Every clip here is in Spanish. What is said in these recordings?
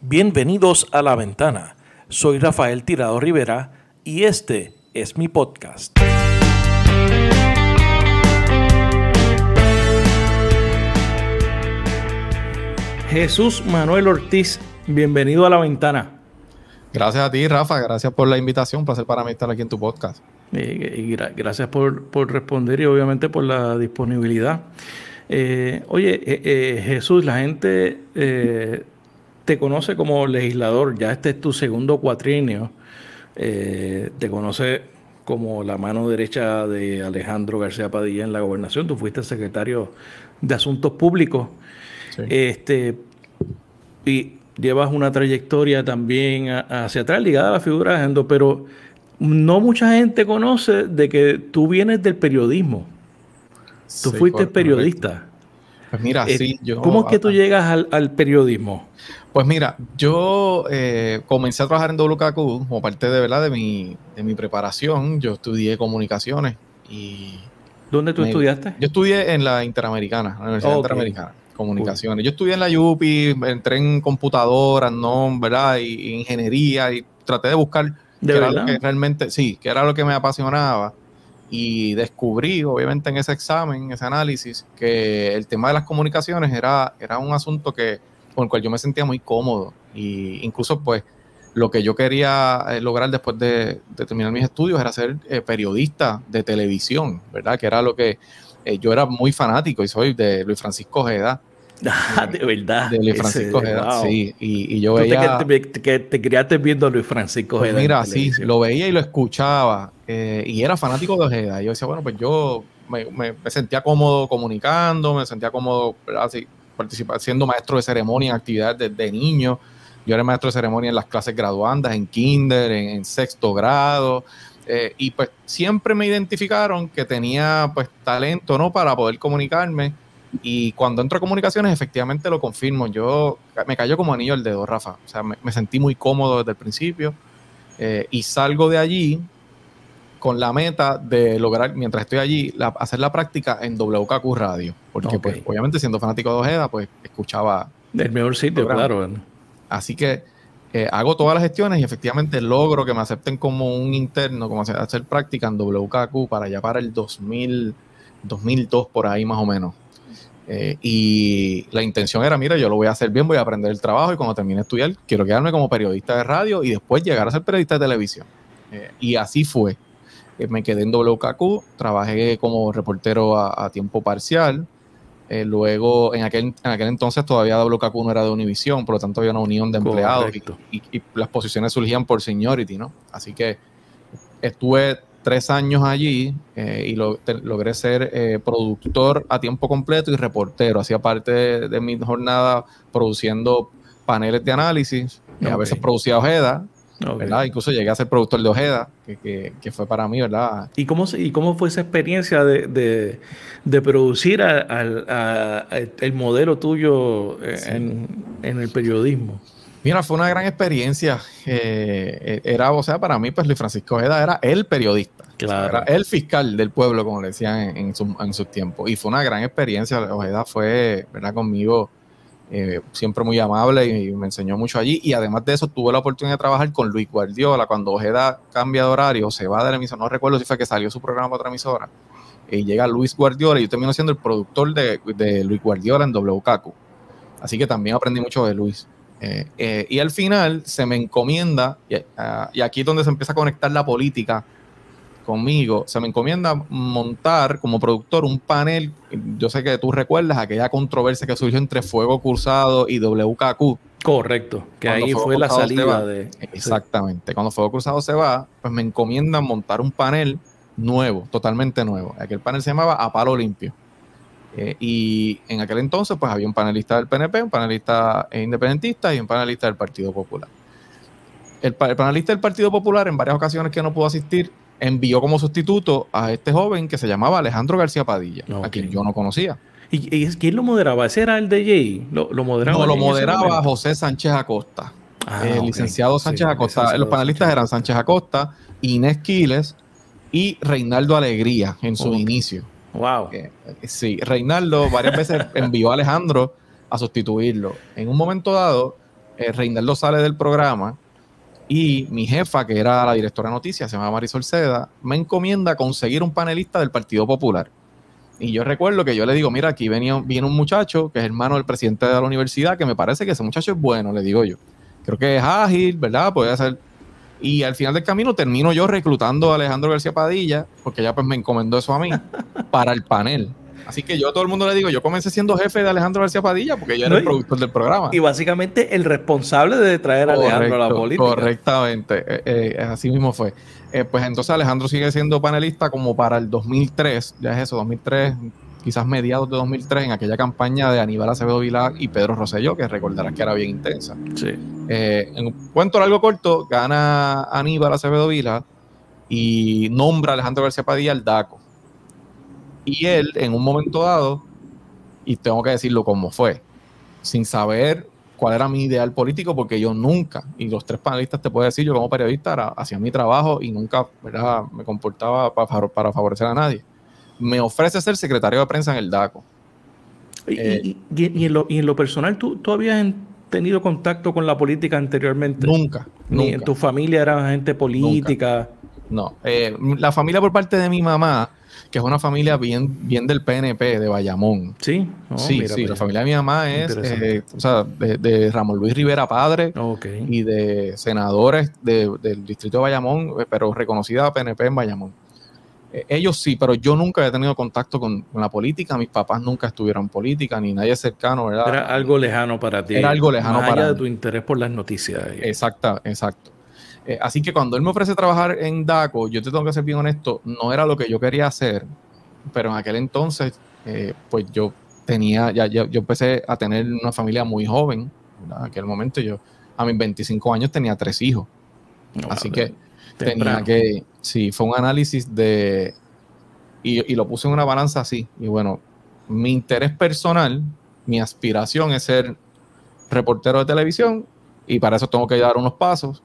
Bienvenidos a La Ventana. Soy Rafael Tirado Rivera y este es mi podcast. Jesús Manuel Ortiz, bienvenido a La Ventana. Gracias a ti, Rafa. Gracias por la invitación. Un placer para mí estar aquí en tu podcast. Gracias por responder y obviamente por la disponibilidad. Jesús, la gente te conoce como legislador. Ya este es tu segundo cuatrienio. Te conoce como la mano derecha de Alejandro García Padilla en la gobernación. Tú fuiste secretario de Asuntos Públicos. Sí. Y llevas una trayectoria también hacia atrás ligada a la figura de Alejandro, pero no mucha gente conoce de que tú vienes del periodismo. Tú fuiste periodista. Pues mira, sí. ¿Cómo es que tú llegas al periodismo? Pues mira, yo comencé a trabajar en WKQ como parte de mi preparación. Yo estudié comunicaciones y... ¿Dónde tú estudiaste? Yo estudié en la Interamericana, la Universidad Interamericana. Comunicaciones. Yo estudié en la UPI, entré en computadoras, ¿no? ¿Verdad? Y ingeniería, y traté de buscar qué era lo que realmente, sí, qué era lo que me apasionaba. Y descubrí, obviamente, en ese examen, ese análisis, que el tema de las comunicaciones era un asunto con el cual yo me sentía muy cómodo. Y incluso, pues, lo que yo quería lograr después de terminar mis estudios era ser periodista de televisión, ¿verdad? Que era lo que yo era muy fanático y soy de Luis Francisco Ojeda. De verdad. De Luis Francisco Ojeda, wow. Sí. Y yo veía... te criaste viendo a Luis Francisco Ojeda. Pues mira, sí, lo veía y lo escuchaba. Y era fanático de Ojeda. Y yo decía, bueno, pues yo me sentía cómodo comunicando, me sentía cómodo, ¿verdad? Sí, siendo maestro de ceremonia en actividades de niño. Yo era maestro de ceremonia en las clases graduandas, en kinder, en sexto grado. Y pues siempre me identificaron que tenía pues talento, ¿no? Para poder comunicarme. Y cuando entro a comunicaciones, efectivamente lo confirmo. Me cayó como anillo al dedo, Rafa. O sea, me sentí muy cómodo desde el principio. Y salgo de allí con la meta de lograr, mientras estoy allí, hacer la práctica en WKQ Radio. Porque pues obviamente siendo fanático de Ojeda, pues escuchaba... El mejor sitio, claro. Así que hago todas las gestiones y efectivamente logro que me acepten como un interno, como hacer práctica en WKQ para allá para el 2002, por ahí más o menos. Y la intención era, mira, yo lo voy a hacer bien, voy a aprender el trabajo y cuando termine de estudiar quiero quedarme como periodista de radio y después llegar a ser periodista de televisión. Y así fue. Me quedé en WKQ, trabajé como reportero a tiempo parcial. Luego, en aquel entonces todavía WKQ no era de Univisión, por lo tanto había una unión de empleados y las posiciones surgían por seniority, ¿no? Así que estuve 3 años allí y logré ser productor a tiempo completo y reportero. Hacía parte de mi jornada produciendo paneles de análisis, a veces producía Ojeda, ¿verdad? Incluso llegué a ser productor de Ojeda, que fue para mí, ¿verdad? ¿Y cómo fue esa experiencia de producir el modelo tuyo en el periodismo? Mira, fue una gran experiencia. O sea, para mí, pues Luis Francisco Ojeda era el periodista. Claro. O sea, era el fiscal del pueblo, como le decían en sus tiempos. Y fue una gran experiencia. Ojeda fue, ¿verdad?, conmigo siempre muy amable y me enseñó mucho allí. Y además de eso, tuve la oportunidad de trabajar con Luis Guardiola. Cuando Ojeda cambia de horario, se va de la emisora. No recuerdo si fue que salió su programa para otra emisora. Y llega Luis Guardiola y yo termino siendo el productor de Luis Guardiola en WKQ. Así que también aprendí mucho de Luis. Y al final se me encomienda, y aquí es donde se empieza a conectar la política conmigo, se me encomienda montar como productor un panel. Yo sé que tú recuerdas aquella controversia que surgió entre Fuego Cruzado y WKQ. Correcto, que ahí fue la salida de... Exactamente, cuando Fuego Cruzado se va, pues me encomiendan montar un panel nuevo, totalmente nuevo. Aquel panel se llamaba A Palo Limpio. Y en aquel entonces pues había un panelista del PNP, un panelista independentista y un panelista del Partido Popular. El panelista del Partido Popular, en varias ocasiones que no pudo asistir, envió como sustituto a este joven que se llamaba Alejandro García Padilla, a quien yo no conocía. ¿Y quién lo moderaba? ¿Ese era el de Jay? ¿Lo moderaba? No, lo moderaba José Sánchez Acosta, licenciado Sánchez Acosta. Los panelistas eran Sánchez Acosta, Inés Quiles y Reinaldo Alegría en su inicio. Wow. Sí, Reinaldo varias veces envió a Alejandro a sustituirlo. En un momento dado, Reinaldo sale del programa y mi jefa, que era la directora de noticias, se llama Marisol Seda, me encomienda conseguir un panelista del Partido Popular. Y yo recuerdo que yo le digo, mira, aquí viene un muchacho que es hermano del presidente de la universidad, que me parece que ese muchacho es bueno, le digo yo. Creo que es ágil, ¿verdad? Puede hacer... Y al final del camino termino yo reclutando a Alejandro García Padilla, porque ella pues me encomendó eso a mí, para el panel. Así que yo a todo el mundo le digo, yo comencé siendo jefe de Alejandro García Padilla, porque yo era el productor del programa. Y básicamente el responsable de traer a Alejandro a la política. Correctamente, así mismo fue. Pues entonces Alejandro sigue siendo panelista como para el 2003, ya es eso, 2003, quizás mediados de 2003, en aquella campaña de Aníbal Acevedo Vilá y Pedro Rosselló, que recordarás que era bien intensa. Sí. En un cuento largo corto, gana Aníbal Acevedo Vilá y nombra a Alejandro García Padilla al DACO. Y él, en un momento dado, y tengo que decirlo como fue, sin saber cuál era mi ideal político, porque yo nunca, y los tres panelistas te puedo decir, yo como periodista hacía mi trabajo y nunca, ¿verdad?, me comportaba para favorecer a nadie. Me ofrece ser secretario de prensa en el DACO. Y en lo personal, ¿tú habías tenido contacto con la política anteriormente? Nunca. ¿Ni en tu familia era gente política? Nunca. No. La familia por parte de mi mamá, que es una familia bien del PNP, de Bayamón. Sí, sí. La familia de mi mamá es de Ramón Luis Rivera padre, y de senadores del distrito de Bayamón, pero reconocida PNP en Bayamón. Ellos sí, pero yo nunca he tenido contacto con la política. Mis papás nunca estuvieron en política, ni nadie cercano, ¿verdad? Era algo lejano para ti. Era algo lejano más para allá mí. de tu interés por las noticias. Exacto. Así que cuando él me ofrece trabajar en DACO, yo te tengo que ser bien honesto, no era lo que yo quería hacer, pero en aquel entonces, pues yo empecé a tener una familia muy joven, ¿verdad? En aquel momento yo, a mis 25 años, tenía 3 hijos. Así que tenía que, sí, fue un análisis y lo puse en una balanza así. Y bueno, mi interés personal, mi aspiración es ser reportero de televisión, y para eso tengo que dar unos pasos.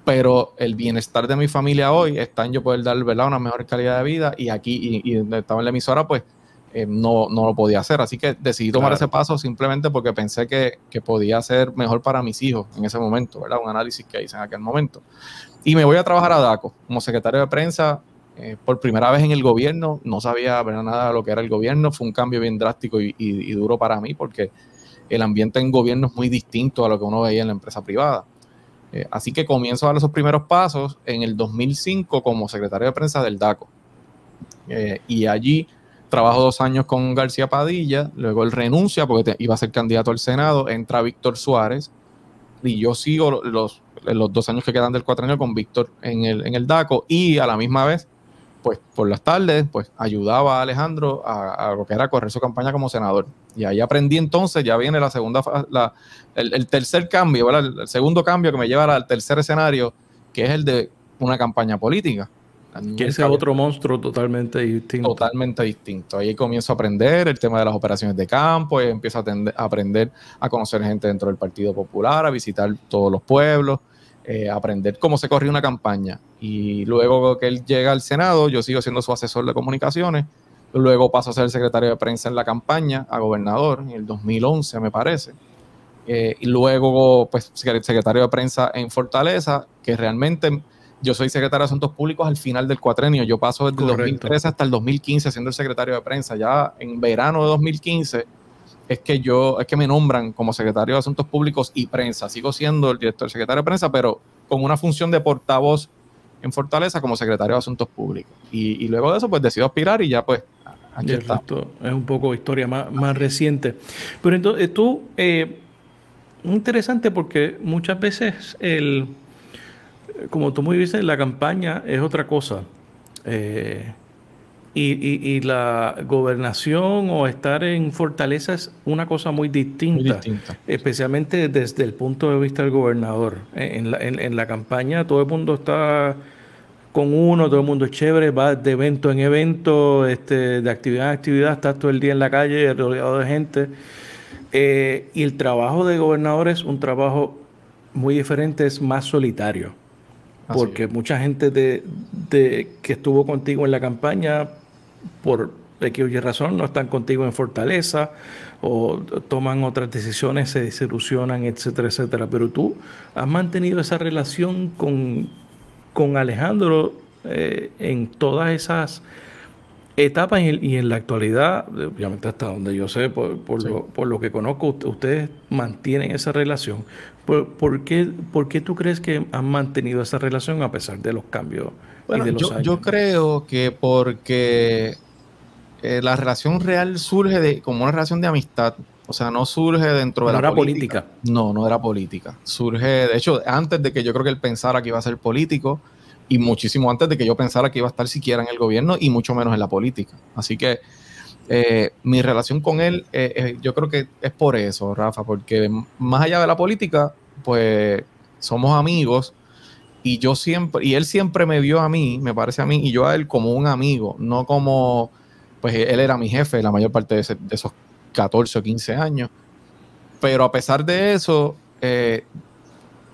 Pero el bienestar de mi familia hoy está en yo poder dar, ¿verdad?, una mejor calidad de vida, y aquí, y donde estaba en la emisora, pues no lo podía hacer. Así que decidí tomar ese paso simplemente porque pensé que podía ser mejor para mis hijos en ese momento, ¿verdad? Un análisis que hice en aquel momento. Y me voy a trabajar a DACO como secretario de prensa por primera vez en el gobierno. No sabía, ¿verdad?, nada de lo que era el gobierno. Fue un cambio bien drástico y duro para mí, porque el ambiente en gobierno es muy distinto a lo que uno veía en la empresa privada. Así que comienzo a dar esos primeros pasos en el 2005 como secretario de prensa del DACO. Y allí trabajo 2 años con García Padilla, luego él renuncia porque iba a ser candidato al Senado, entra Víctor Suárez, y yo sigo los 2 años que quedan del cuatrienio con Víctor en el DACO, y a la misma vez, pues por las tardes, pues ayudaba a Alejandro a lo que era correr su campaña como senador. Y ahí aprendí entonces, ya viene la segunda, el tercer cambio, ¿verdad? El segundo cambio que me lleva al tercer escenario, que es el de una campaña política. Que ese es otro monstruo totalmente distinto. Totalmente distinto. Ahí comienzo a aprender el tema de las operaciones de campo, y empiezo a aprender a conocer gente dentro del Partido Popular, a visitar todos los pueblos, aprender cómo se corría una campaña. Y luego que él llega al Senado, yo sigo siendo su asesor de comunicaciones. Luego paso a ser el secretario de prensa en la campaña a gobernador en el 2011, me parece. Y luego, pues, secretario de prensa en Fortaleza, que realmente yo soy secretario de Asuntos Públicos al final del cuatrenio. Yo paso desde el 2013 hasta el 2015 siendo el secretario de prensa. Ya en verano de 2015 es que me nombran como secretario de Asuntos Públicos y prensa. Sigo siendo el director secretario de prensa, pero con una función de portavoz en Fortaleza como secretario de Asuntos Públicos. Y luego de eso, pues decido aspirar, y ya pues aquí está. Esto es un poco historia más reciente. Pero entonces tú, interesante, porque muchas veces como tú muy dices, la campaña es otra cosa. Y la gobernación o estar en Fortaleza es una cosa muy distinta. Especialmente desde el punto de vista del gobernador. En la campaña todo el mundo está con uno, todo el mundo es chévere, va de evento en evento, de actividad en actividad, está todo el día en la calle rodeado de gente. Y el trabajo de gobernador es un trabajo muy diferente, es más solitario. Porque mucha gente que estuvo contigo en la campaña, por X o Y razón no están contigo en Fortaleza o toman otras decisiones, se desilusionan, etcétera, etcétera. Pero tú has mantenido esa relación con Alejandro en todas esas etapas y en la actualidad, obviamente hasta donde yo sé, Sí. por lo que conozco, ustedes mantienen esa relación. Por qué tú crees que han mantenido esa relación a pesar de los cambios y Bueno, de los yo años? creo que porque la relación real surge como una relación de amistad, o sea, no surge dentro de No la era política. política. No, no era política. Surge, de hecho, antes de que yo creo que él pensara que iba a ser político y muchísimo antes de que yo pensara que iba a estar siquiera en el gobierno y mucho menos en la política. Así que mi relación con él, yo creo que es por eso, Rafa, porque más allá de la política, pues somos amigos. Y él siempre me vio a mí, me parece a mí, y yo a él como un amigo, no como, pues él era mi jefe la mayor parte de esos 14 o 15 años. Pero a pesar de eso,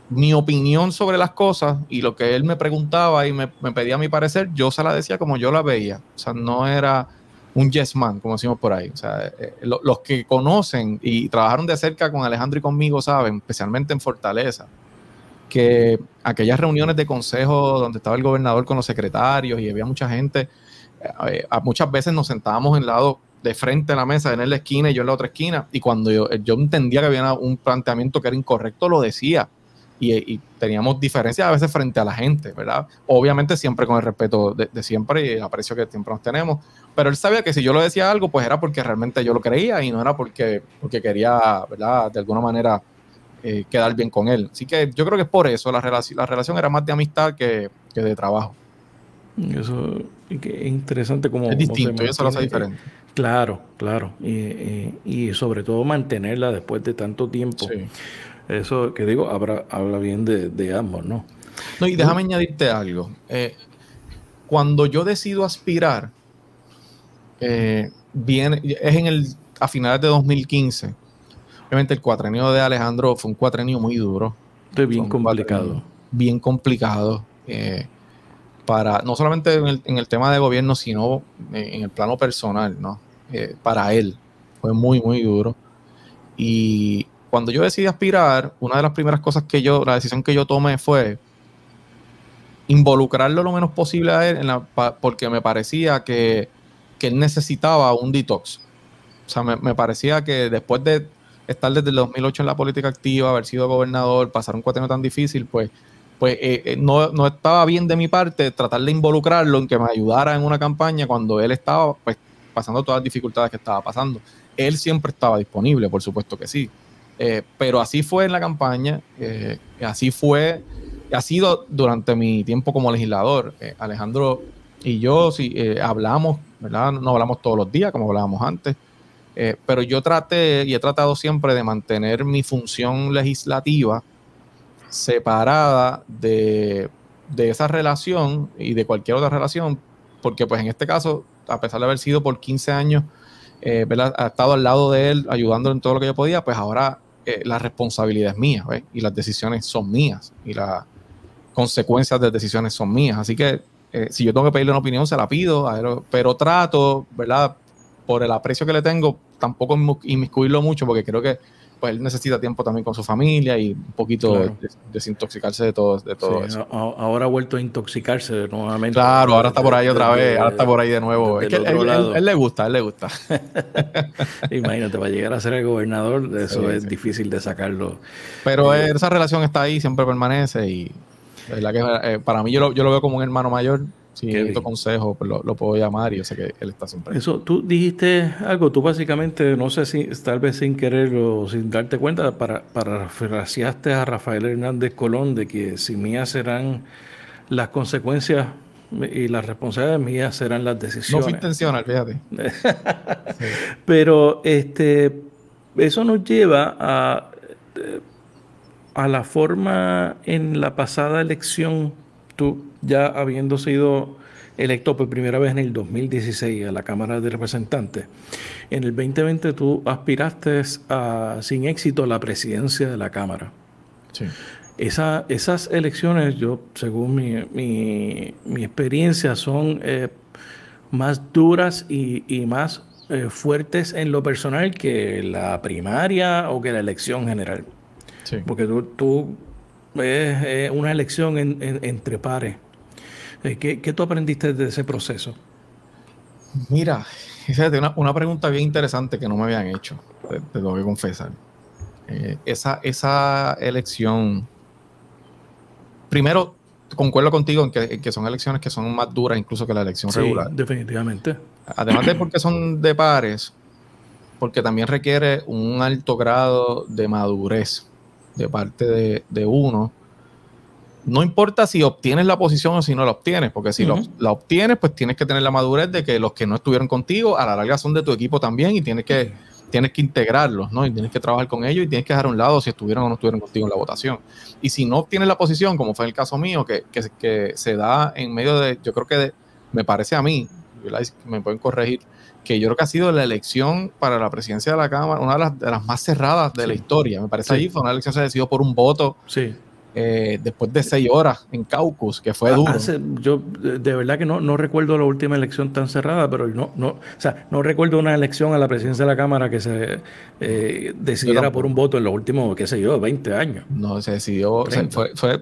mi opinión sobre las cosas y lo que él me preguntaba y me pedía mi parecer, yo se la decía como yo la veía. O sea, no era un yes man, como decimos por ahí. O sea, los que conocen y trabajaron de cerca con Alejandro y conmigo saben, especialmente en Fortaleza, que aquellas reuniones de consejo donde estaba el gobernador con los secretarios y había mucha gente, muchas veces nos sentábamos en lado de frente a la mesa, él en la esquina y yo en la otra esquina, y cuando yo entendía que había un planteamiento que era incorrecto, lo decía. Y teníamos diferencias a veces frente a la gente, ¿verdad? Obviamente siempre con el respeto de siempre y el aprecio que siempre nos tenemos, pero él sabía que si yo le decía algo, pues era porque realmente yo lo creía y no era porque quería, ¿verdad? De alguna manera quedar bien con él. Así que yo creo que es por eso, la relación era más de amistad que de trabajo. Eso es interesante Es cómo se distinto y eso lo hace mantiene. diferente. Claro, claro. Y sobre todo mantenerla después de tanto tiempo. Sí. Eso que digo, habla bien de ambos, ¿no? No, y déjame añadirte algo. Cuando yo decido aspirar, a finales de 2015. Obviamente el cuatrenio de Alejandro fue un cuatrenio muy duro. Esto es bien Fue un cuatrenio complicado. bien complicado. No solamente en el tema de gobierno, sino en el plano personal, ¿no? Para él fue muy, muy duro. Y cuando yo decidí aspirar, una de las primeras cosas la decisión que yo tomé fue involucrarlo lo menos posible a él porque me parecía que él necesitaba un detox. O sea, me parecía que después de estar desde el 2008 en la política activa, haber sido gobernador, pasar un cuatrienio tan difícil, pues no estaba bien de mi parte tratar de involucrarlo en que me ayudara en una campaña cuando él estaba pues pasando todas las dificultades que estaba pasando. Él siempre estaba disponible, por supuesto que sí. Pero así fue en la campaña, así fue, ha sido durante mi tiempo como legislador. Alejandro y yo hablamos, ¿verdad? No hablamos todos los días como hablábamos antes, pero yo traté y he tratado siempre de mantener mi función legislativa separada de esa relación y de cualquier otra relación, porque pues en este caso, a pesar de haber sido por 15 años, ¿verdad? Ha estado al lado de él, ayudándolo en todo lo que yo podía, pues ahora la responsabilidad es mía, ¿ves? Y las decisiones son mías y las consecuencias de decisiones son mías. Así que si yo tengo que pedirle una opinión, se la pido, pero trato, ¿verdad? Por el aprecio que le tengo, tampoco inmiscuirlo mucho, porque creo que pues él necesita tiempo también con su familia y un poquito Claro. desintoxicarse de todo Sí, eso. ahora ha vuelto a intoxicarse nuevamente. Claro, ahora está por ahí otra vez, ahora está por ahí de nuevo. Desde Es que el otro lado. él le gusta, él le gusta. Imagínate, para llegar a ser el gobernador, eso Sí, es sí. difícil de sacarlo. Pero esa relación está ahí, siempre permanece y verdad que para mí yo lo veo como un hermano mayor. Si Qué necesito bien. consejo, pues lo puedo llamar y yo sé que él está siempre ahí. Eso, tú dijiste algo, tú básicamente, no sé si tal vez sin querer o sin darte cuenta, parafraseaste a Rafael Hernández Colón de que si mías serán las consecuencias y las responsabilidades mías serán las No fue decisiones. intencional, fíjate. Sí. Pero eso nos lleva a la forma en la pasada elección, tú ya habiendo sido electo por primera vez en el 2016 a la Cámara de Representantes, en el 2020 tú aspiraste sin éxito a la presidencia de la Cámara. Sí. Esas elecciones, yo, según mi experiencia, son más duras y más fuertes en lo personal que la primaria o que la elección general. Sí. Porque tú es una elección entre pares. ¿Qué tú aprendiste de ese proceso? Mira, fíjate, una pregunta bien interesante que no me habían hecho, te tengo que confesar. Esa elección, primero, concuerdo contigo en que son elecciones que son más duras incluso que la elección regular. Definitivamente. Además de porque son de pares, porque también requiere un alto grado de madurez de parte de uno. No importa si obtienes la posición o si no la obtienes, porque si la obtienes, pues tienes que tener la madurez de que los que no estuvieron contigo a la larga son de tu equipo también y tienes que integrarlos, ¿no? Y tienes que trabajar con ellos y tienes que dejar a un lado si estuvieron o no estuvieron contigo en la votación. Y si no obtienes la posición, como fue el caso mío, que se da en medio de, yo creo que me parece a mí, me pueden corregir, que yo creo que ha sido la elección para la presidencia de la Cámara, una de las más cerradas de la historia. Me parece allí fue una elección que se decidió por un voto. Sí. Después de 6 horas en caucus, que fue duro. Yo de verdad que no recuerdo la última elección tan cerrada, pero o sea, no recuerdo una elección a la presidencia de la Cámara que se decidiera por un voto en los últimos, qué sé yo, 20 años. No, se decidió,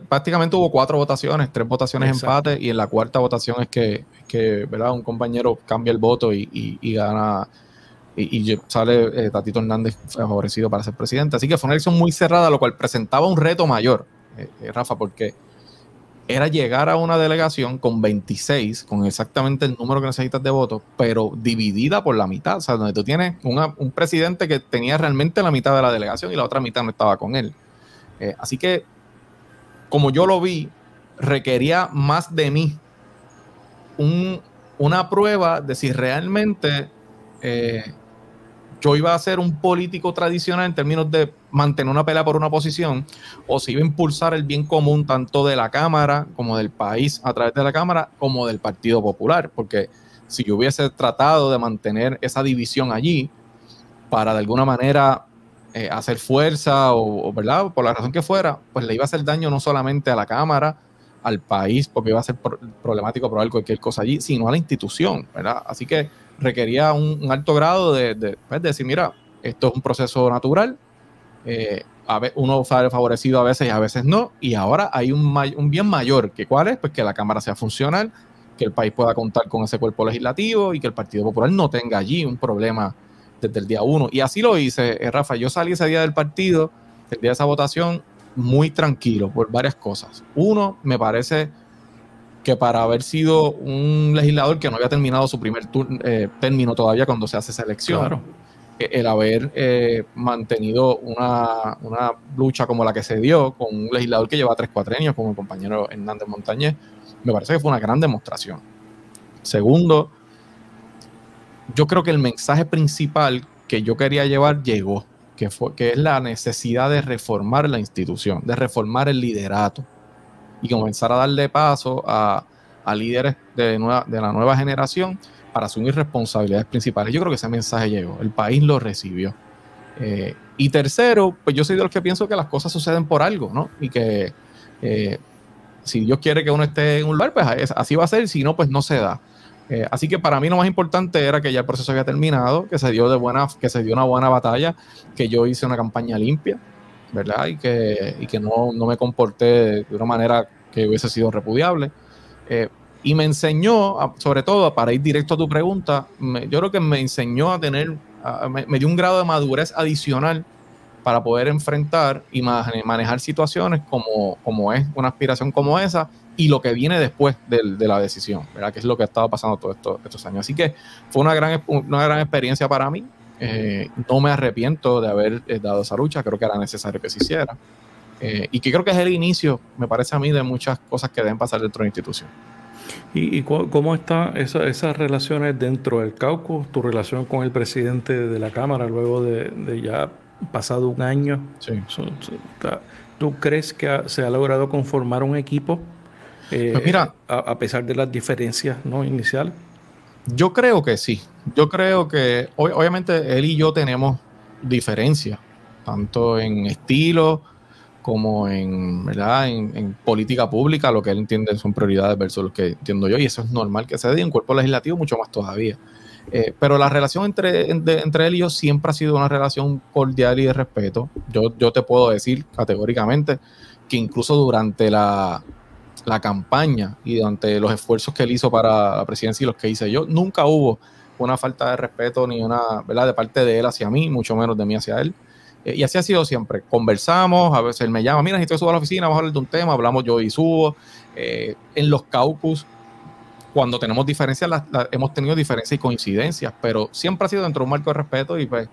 prácticamente hubo 4 votaciones, 3 votaciones empate, y en la cuarta votación es que ¿verdad? Un compañero cambia el voto y gana, y sale Tatito Hernández favorecido para ser presidente. Así que fue una elección muy cerrada, lo cual presentaba un reto mayor. Rafa, porque era llegar a una delegación con 26, con exactamente el número que necesitas de votos, pero dividida por la mitad, o sea, donde tú tienes un presidente que tenía realmente la mitad de la delegación y la otra mitad no estaba con él. Así que, como yo lo vi, requería más de mí una prueba de si realmente yo iba a ser un político tradicional en términos de mantener una pelea por una posición, o si iba a impulsar el bien común tanto de la Cámara como del país a través de la Cámara como del Partido Popular, porque si yo hubiese tratado de mantener esa división allí para de alguna manera hacer fuerza o ¿verdad? Por la razón que fuera, pues le iba a hacer daño no solamente a la Cámara, al país, porque iba a ser problemático probar cualquier cosa allí, sino a la institución, ¿verdad? Así que requería un alto grado de decir, mira, esto es un proceso natural, uno sale favorecido a veces y a veces no, y ahora hay un bien mayor, que ¿cuál es? Pues que la Cámara sea funcional, que el país pueda contar con ese cuerpo legislativo y que el Partido Popular no tenga allí un problema desde el día 1. Y así lo hice, Rafa. Yo salí ese día del partido, el día de esa votación, muy tranquilo por varias cosas. Uno, me parece que para haber sido un legislador que no había terminado su primer término todavía cuando se hace esa elección, claro, el haber mantenido una lucha como la que se dio con un legislador que lleva 3 cuatrenios, como el compañero Hernández Montañez, me parece que fue una gran demostración. Segundo, yo creo que el mensaje principal que yo quería llevar llegó, que es la necesidad de reformar la institución, de reformar el liderato y comenzar a darle paso a líderes de la nueva generación para asumir responsabilidades principales. Yo creo que ese mensaje llegó, el país lo recibió. Y tercero, pues yo soy de los que pienso que las cosas suceden por algo, ¿no? Y que si Dios quiere que uno esté en un lugar, pues así va a ser, si no, pues no se da. Así que para mí lo más importante era que ya el proceso había terminado, que se dio una buena batalla, que yo hice una campaña limpia, ¿verdad? Y que no me comporté de una manera que hubiese sido repudiable. Y me enseñó, sobre todo, para ir directo a tu pregunta, yo creo que me enseñó a tener, me dio un grado de madurez adicional para poder enfrentar y manejar situaciones como es una aspiración como esa y lo que viene después de la decisión, ¿verdad? Que es lo que ha estado pasando todos estos años. Así que fue una gran experiencia para mí. No me arrepiento de haber dado esa lucha, creo que era necesario que se hiciera. Y que creo que es el inicio, me parece a mí, de muchas cosas que deben pasar dentro de la institución. ¿Y cómo están esas relaciones dentro del caucus? ¿Tu relación con el presidente de la Cámara luego de ya pasado un año? Sí. ¿Tú crees que se ha logrado conformar un equipo pues mira, a pesar de las diferencias, ¿no?, iniciales? Yo creo que sí. Yo creo que obviamente él y yo tenemos diferencias, tanto en estilo como en, ¿verdad? En política pública, lo que él entiende son prioridades versus lo que entiendo yo, y eso es normal que se dé, en cuerpo legislativo mucho más todavía. Pero la relación entre él y yo siempre ha sido una relación cordial y de respeto. Yo te puedo decir categóricamente que incluso durante la campaña y durante los esfuerzos que él hizo para la presidencia y los que hice yo, nunca hubo una falta de respeto ni una, ¿verdad?, de parte de él hacia mí, mucho menos de mí hacia él. Y así ha sido siempre. Conversamos, a veces él me llama, mira, necesito subir a la oficina, vamos a hablar de un tema, hablamos yo y subo. En los caucus, cuando tenemos diferencias, hemos tenido diferencias y coincidencias, pero siempre ha sido dentro de un marco de respeto y pues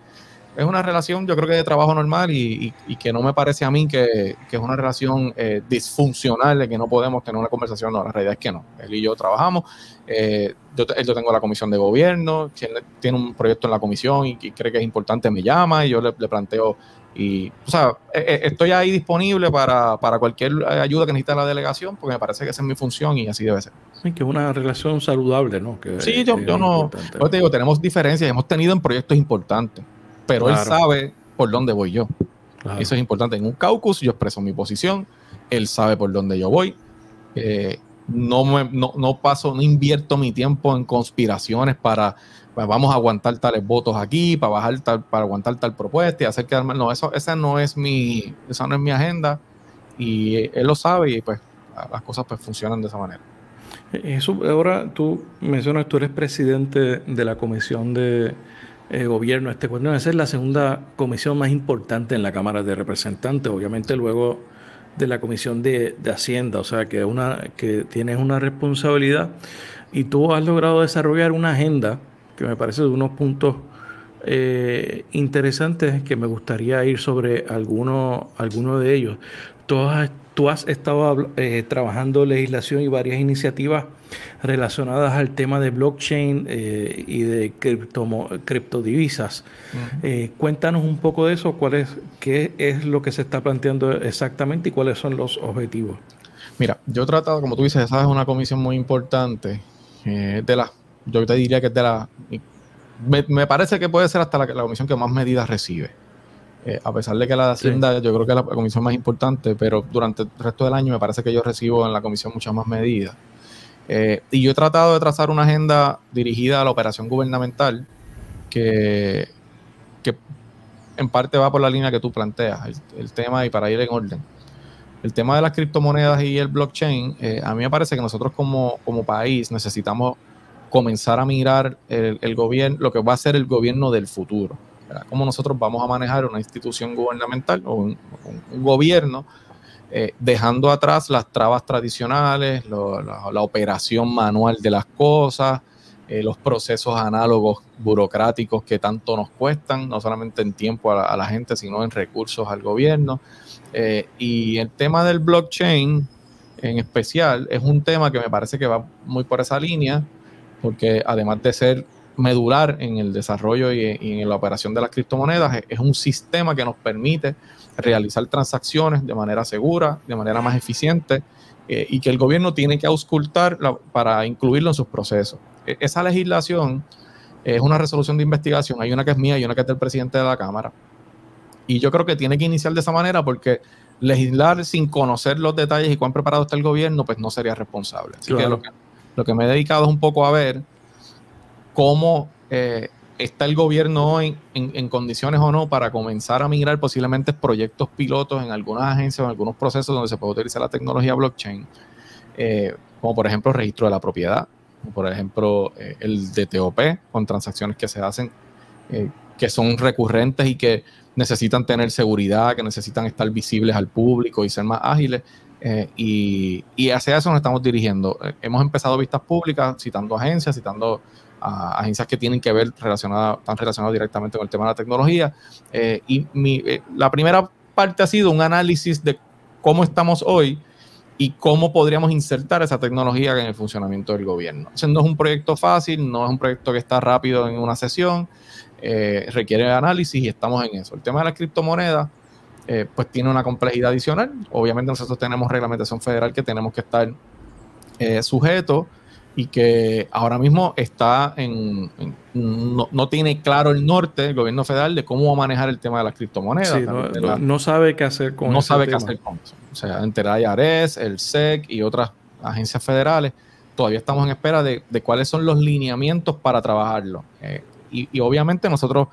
es una relación, yo creo que de trabajo normal y que no me parece a mí que es una relación disfuncional, de que no podemos tener una conversación. No, la realidad es que no. Él y yo trabajamos. Yo tengo la comisión de gobierno, si él tiene un proyecto en la comisión y cree que es importante, me llama y yo le planteo. Y, o sea, estoy ahí disponible para cualquier ayuda que necesite la delegación, porque me parece que esa es mi función y así debe ser. Sí, que es una relación saludable, ¿no? Que sí, yo no. Yo te digo, tenemos diferencias, hemos tenido en proyectos importantes, pero claro, él sabe por dónde voy yo. Claro. Eso es importante. En un caucus yo expreso mi posición, él sabe por dónde yo voy. No invierto mi tiempo en conspiraciones para vamos a aguantar tales votos aquí, para aguantar tal propuesta y hacer que no, esa no es mi agenda, y él lo sabe y pues las cosas pues funcionan de esa manera. Eso, ahora tú mencionas, tú eres presidente de la comisión de gobierno. Esa es la segunda comisión más importante en la Cámara de Representantes, obviamente luego de la comisión de Hacienda, o sea que tienes una responsabilidad y tú has logrado desarrollar una agenda que me parece de unos puntos interesantes que me gustaría ir sobre alguno de ellos. Tú has estado trabajando legislación y varias iniciativas relacionadas al tema de blockchain y de criptodivisas. Cuéntanos un poco de eso, qué es lo que se está planteando exactamente y cuáles son los objetivos. Mira, yo he tratado, como tú dices, esa es una comisión muy importante, yo te diría que es de la... Me parece que puede ser hasta la comisión que más medidas recibe. A pesar de que la de Hacienda, sí, yo creo que es la comisión más importante, pero durante el resto del año me parece que yo recibo en la comisión muchas más medidas. Y yo he tratado de trazar una agenda dirigida a la operación gubernamental que en parte va por la línea que tú planteas, el tema, y para ir en orden. El tema de las criptomonedas y el blockchain, a mí me parece que nosotros como país necesitamos comenzar a mirar el gobierno, lo que va a ser el gobierno del futuro. ¿Verdad? Cómo nosotros vamos a manejar una institución gubernamental o un gobierno, dejando atrás las trabas tradicionales, la operación manual de las cosas, los procesos análogos burocráticos que tanto nos cuestan, no solamente en tiempo a la gente, sino en recursos al gobierno. Y el tema del blockchain en especial es un tema que me parece que va muy por esa línea, porque además de ser medular en el desarrollo y en la operación de las criptomonedas, es un sistema que nos permite realizar transacciones de manera segura, de manera más eficiente, y que el gobierno tiene que auscultar para incluirlo en sus procesos. Esa legislación es una resolución de investigación, hay una que es mía y una que es del presidente de la Cámara, y yo creo que tiene que iniciar de esa manera, porque legislar sin conocer los detalles y cuán preparado está el gobierno, pues no sería responsable. Así claro, que lo que me he dedicado es un poco a ver cómo está el gobierno hoy en condiciones o no para comenzar a migrar posiblemente proyectos pilotos en algunas agencias o en algunos procesos donde se puede utilizar la tecnología blockchain, como por ejemplo registro de la propiedad, como por ejemplo el DTOP, con transacciones que se hacen que son recurrentes y que necesitan tener seguridad, que necesitan estar visibles al público y ser más ágiles. Y hacia eso nos estamos dirigiendo. Hemos empezado vistas públicas citando agencias, citando a agencias que tienen que ver están relacionadas directamente con el tema de la tecnología. La primera parte ha sido un análisis de cómo estamos hoy y cómo podríamos insertar esa tecnología en el funcionamiento del gobierno. Entonces, no es un proyecto fácil, no es un proyecto que está rápido en una sesión, requiere análisis y estamos en eso. El tema de las criptomonedas pues tiene una complejidad adicional. Obviamente nosotros tenemos reglamentación federal que tenemos que estar sujetos, y que ahora mismo está no tiene claro el norte, el gobierno federal, de cómo va a manejar el tema de las criptomonedas. Sí, no sabe qué hacer con no ese sabe tema. qué hacer con eso. O sea, entre el IRS, el SEC y otras agencias federales, todavía estamos en espera de cuáles son los lineamientos para trabajarlo. Y obviamente nosotros,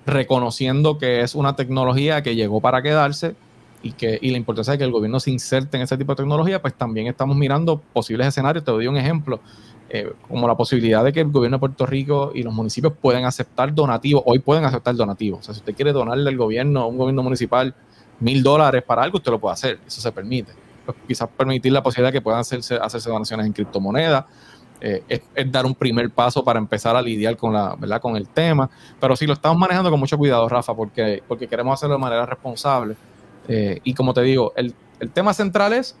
reconociendo que es una tecnología que llegó para quedarse y la importancia de que el gobierno se inserte en ese tipo de tecnología, pues también estamos mirando posibles escenarios. Te doy un ejemplo, como la posibilidad de que el gobierno de Puerto Rico y los municipios pueden aceptar donativos. Hoy pueden aceptar donativos. O sea, si usted quiere donarle al gobierno, a un gobierno municipal, $1,000 para algo, usted lo puede hacer. Eso se permite. Pues quizás permitir la posibilidad de que puedan hacerse donaciones en criptomonedas. Es dar un primer paso para empezar a lidiar ¿verdad? Con el tema. Pero sí, lo estamos manejando con mucho cuidado, Rafa, porque queremos hacerlo de manera responsable. Y como te digo, el tema central es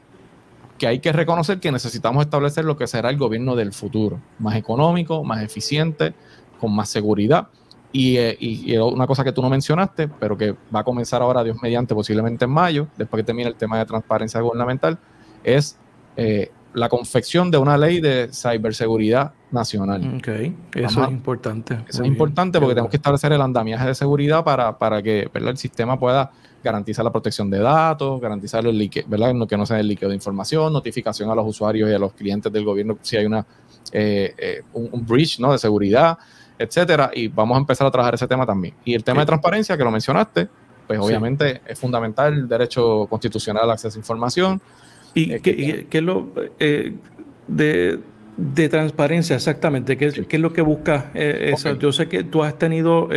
que hay que reconocer que necesitamos establecer lo que será el gobierno del futuro, más económico, más eficiente, con más seguridad. Y una cosa que tú no mencionaste, pero que va a comenzar ahora, Dios mediante, posiblemente en mayo, después que termine el tema de transparencia gubernamental, es la confección de una ley de ciberseguridad nacional. Ok, eso es importante. Eso es importante porque tenemos que establecer el andamiaje de seguridad para que, ¿verdad?, el sistema pueda garantizar la protección de datos, garantizar el liqueo, ¿verdad?, que no sea el liqueo de información, notificación a los usuarios y a los clientes del gobierno si hay un breach, ¿no?, de seguridad, etcétera. Y vamos a empezar a trabajar ese tema también. Y el tema de transparencia, que lo mencionaste, pues obviamente es fundamental el derecho constitucional al acceso a información. ¿Y qué es lo de transparencia exactamente? ¿Qué es lo que buscas? Yo sé que tú has tenido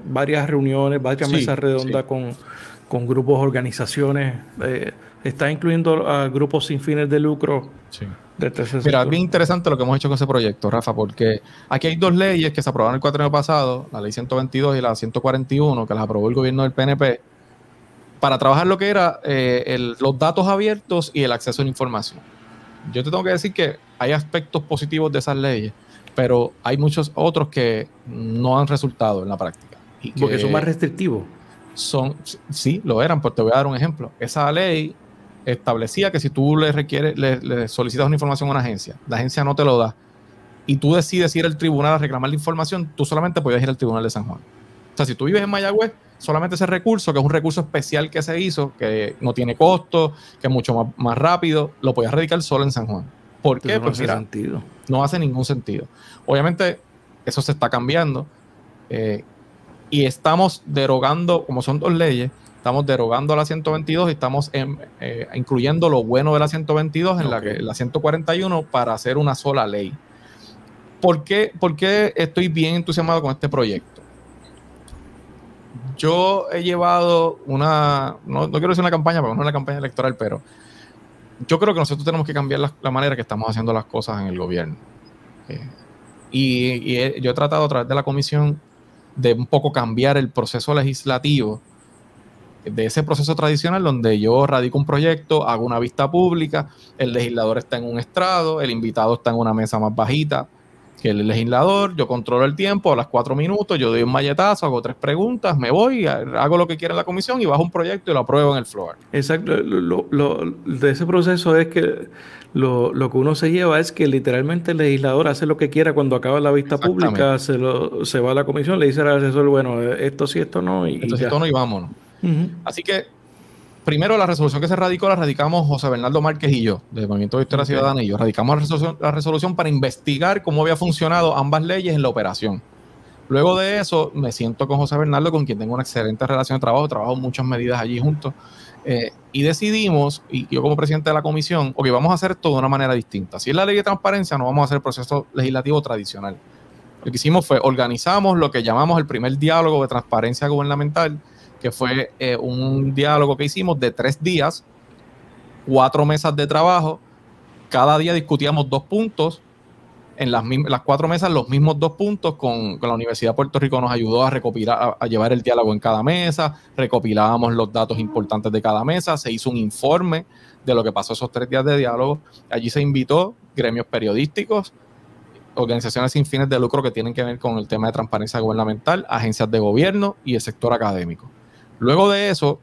varias reuniones, varias mesas redondas con grupos, organizaciones. ¿Estás incluyendo a grupos sin fines de lucro? Sí. Mira, es bien interesante lo que hemos hecho con ese proyecto, Rafa, porque aquí hay dos leyes que se aprobaron el cuatrienio pasado, la ley 122 y la 141, que las aprobó el gobierno del PNP, para trabajar lo que era los datos abiertos y el acceso a la información. Yo te tengo que decir que hay aspectos positivos de esas leyes, pero hay muchos otros que no han resultado en la práctica. Porque son más restrictivos. Sí, lo eran, pero te voy a dar un ejemplo. Esa ley establecía que si tú le solicitas una información a una agencia, la agencia no te lo da, y tú decides ir al tribunal a reclamar la información, tú solamente podías ir al tribunal de San Juan. O sea, si tú vives en Mayagüez, solamente ese recurso, que es un recurso especial que se hizo, que no tiene costo, que es mucho más rápido, lo podías radicar solo en San Juan. ¿Por qué? Pues mira, sentido. No hace ningún sentido. Obviamente, eso se está cambiando y estamos derogando, como son dos leyes, estamos derogando la 122 y estamos incluyendo lo bueno de la 122 en la 141 para hacer una sola ley. ¿Por qué estoy bien entusiasmado con este proyecto? Yo he llevado no quiero decir una campaña, porque no es una campaña electoral, pero yo creo que nosotros tenemos que cambiar la manera que estamos haciendo las cosas en el gobierno. Yo he tratado a través de la comisión de un poco cambiar el proceso legislativo de ese proceso tradicional donde yo radico un proyecto, hago una vista pública, el legislador está en un estrado, el invitado está en una mesa más bajita que el legislador, yo controlo el tiempo, a las 4 minutos, yo doy un malletazo, hago 3 preguntas, me voy, hago lo que quiera en la comisión y bajo un proyecto y lo apruebo en el floor. Exacto. De ese proceso es que lo que uno se lleva es que literalmente el legislador hace lo que quiera cuando acaba la vista pública, se va a la comisión, le dice al asesor, bueno, esto sí, esto no. Esto no y vámonos. Así que primero, la resolución que se radicó, la radicamos José Bernardo Márquez y yo, del Movimiento de Victoria Ciudadana y yo. Radicamos la resolución para investigar cómo había funcionado ambas leyes en la operación. Luego de eso, me siento con José Bernardo, con quien tengo una excelente relación de trabajo muchas medidas allí juntos, y decidimos, y yo como presidente de la comisión, ok, vamos a hacer esto de una manera distinta. Si es la ley de transparencia, no vamos a hacer el proceso legislativo tradicional. Lo que hicimos fue, organizamos lo que llamamos el primer diálogo de transparencia gubernamental, que fue un diálogo que hicimos de 3 días, 4 mesas de trabajo. Cada día discutíamos 2 puntos. En las 4 mesas, los mismos 2 puntos. Con la Universidad de Puerto Rico nos ayudó a recopilar, a llevar el diálogo en cada mesa. Recopilábamos los datos importantes de cada mesa. Se hizo un informe de lo que pasó esos 3 días de diálogo. Allí se invitó gremios periodísticos, organizaciones sin fines de lucro que tienen que ver con el tema de transparencia gubernamental, agencias de gobierno y el sector académico. Luego de eso,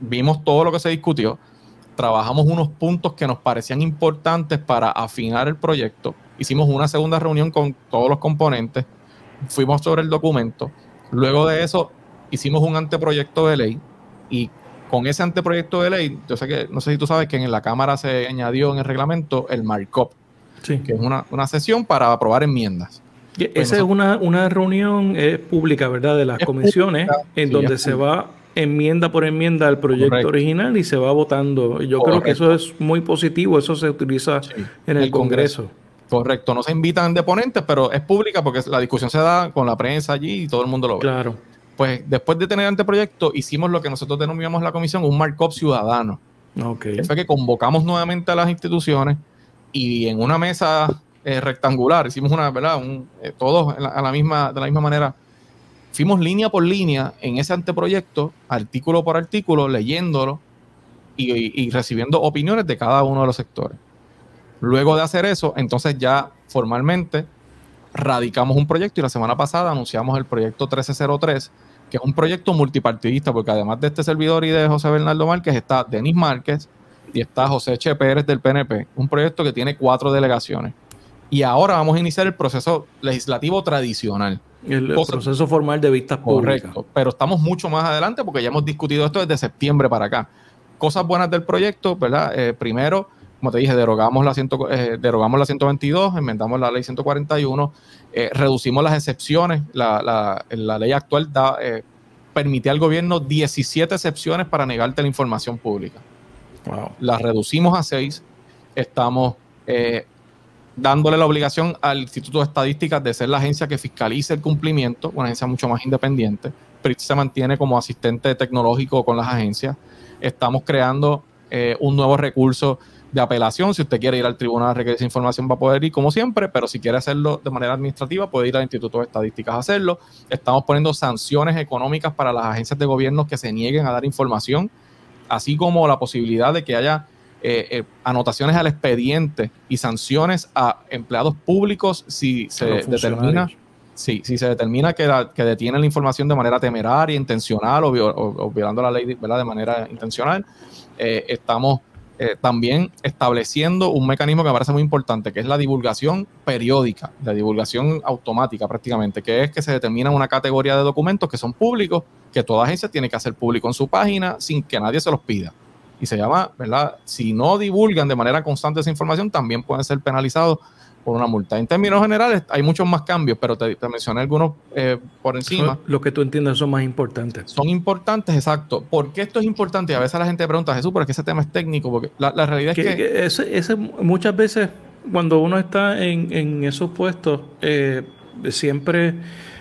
vimos todo lo que se discutió trabajamos unos puntos que nos parecían importantes para afinar el proyecto, hicimos una segunda reunión con todos los componentes, fuimos sobre el documento, luego de eso hicimos un anteproyecto de ley y con ese anteproyecto de ley, yo sé que, no sé si tú sabes que en la Cámara se añadió en el reglamento el markup, sí, que es una sesión para aprobar enmiendas. Pues esa es una reunión pública, ¿verdad? De las comisiones, pública, en donde se va enmienda por enmienda al proyecto original y se va votando. Yo creo que eso es muy positivo, eso se utiliza en el Congreso. Correcto, no se invitan de ponentes, pero es pública porque la discusión se da con la prensa allí y todo el mundo lo ve. Claro. Pues después de tener anteproyecto, hicimos lo que nosotros denominamos la comisión un markup ciudadano. Okay. Que fue que convocamos nuevamente a las instituciones y en una mesa rectangular, hicimos una, ¿verdad? Todos de la misma manera. Fuimos línea por línea en ese anteproyecto, artículo por artículo, leyéndolo y recibiendo opiniones de cada uno de los sectores. Luego de hacer eso, entonces ya formalmente radicamos un proyecto y la semana pasada anunciamos el proyecto 1303, que es un proyecto multipartidista, porque además de este servidor y de José Bernardo Márquez, está Denis Márquez y está José Che Pérez del PNP, un proyecto que tiene 4 delegaciones. Y ahora vamos a iniciar el proceso legislativo tradicional. El proceso formal de vistas públicas. Correcto, pero estamos mucho más adelante porque ya hemos discutido esto desde septiembre para acá. Cosas buenas del proyecto, ¿verdad? Primero, como te dije, derogamos la 122, enmendamos la ley 141, reducimos las excepciones. La ley actual permite al gobierno 17 excepciones para negarte la información pública. Wow. Las reducimos a 6. Estamos dándole la obligación al Instituto de Estadísticas de ser la agencia que fiscalice el cumplimiento, una agencia mucho más independiente. PRIT se mantiene como asistente tecnológico con las agencias. Estamos creando un nuevo recurso de apelación. Si usted quiere ir al tribunal a requerir esa información, va a poder ir como siempre, pero si quiere hacerlo de manera administrativa, puede ir al Instituto de Estadísticas a hacerlo. Estamos poniendo sanciones económicas para las agencias de gobierno que se nieguen a dar información, así como la posibilidad de que haya anotaciones al expediente y sanciones a empleados públicos si se determina que detienen la información de manera temeraria, intencional o violando la ley, ¿verdad?, de manera intencional. Estamos también estableciendo un mecanismo que me parece muy importante, que es la divulgación periódica, la divulgación automática prácticamente, que es que se determina una categoría de documentos que son públicos, que toda agencia tiene que hacer público en su página sin que nadie se los pida. Y se llama, ¿verdad? Si no divulgan de manera constante esa información, también pueden ser penalizados por una multa. En términos generales, hay muchos más cambios, pero te mencioné algunos por encima. Lo que tú entiendes son más importantes. Son importantes, exacto. ¿Por qué esto es importante? A veces la gente pregunta, Jesús, ¿pero es que ese tema es técnico? Porque la realidad es que muchas veces, cuando uno está en esos puestos, siempre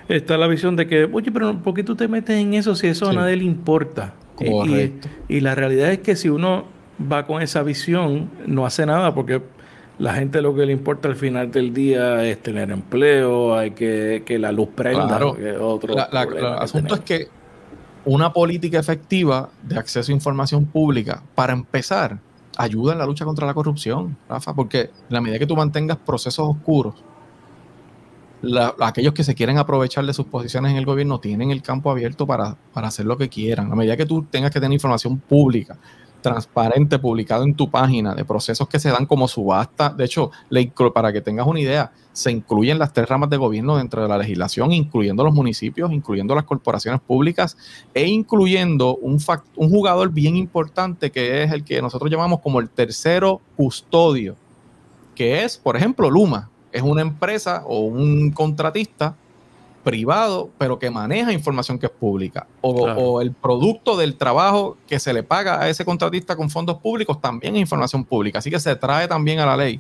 está la visión de que, oye, pero ¿por qué tú te metes en eso si eso a nadie le importa? Y la realidad es que si uno va con esa visión, no hace nada, porque la gente lo que le importa al final del día es tener empleo, hay que la luz prenda. Claro. El asunto es que una política efectiva de acceso a información pública, para empezar, ayuda en la lucha contra la corrupción, Rafa, porque en la medida que tú mantengas procesos oscuros, aquellos que se quieren aprovechar de sus posiciones en el gobierno tienen el campo abierto para hacer lo que quieran. A medida que tú tengas que tener información pública, transparente, publicado en tu página, de procesos que se dan como subasta, de hecho, para que tengas una idea, se incluyen las 3 ramas de gobierno dentro de la legislación, incluyendo los municipios, incluyendo las corporaciones públicas e incluyendo un jugador bien importante que es el que nosotros llamamos como el tercero custodio, que es, por ejemplo, Luma. Es una empresa o un contratista privado, pero que maneja información que es pública. O el producto del trabajo que se le paga a ese contratista con fondos públicos también es información pública. Así que se trae también a la ley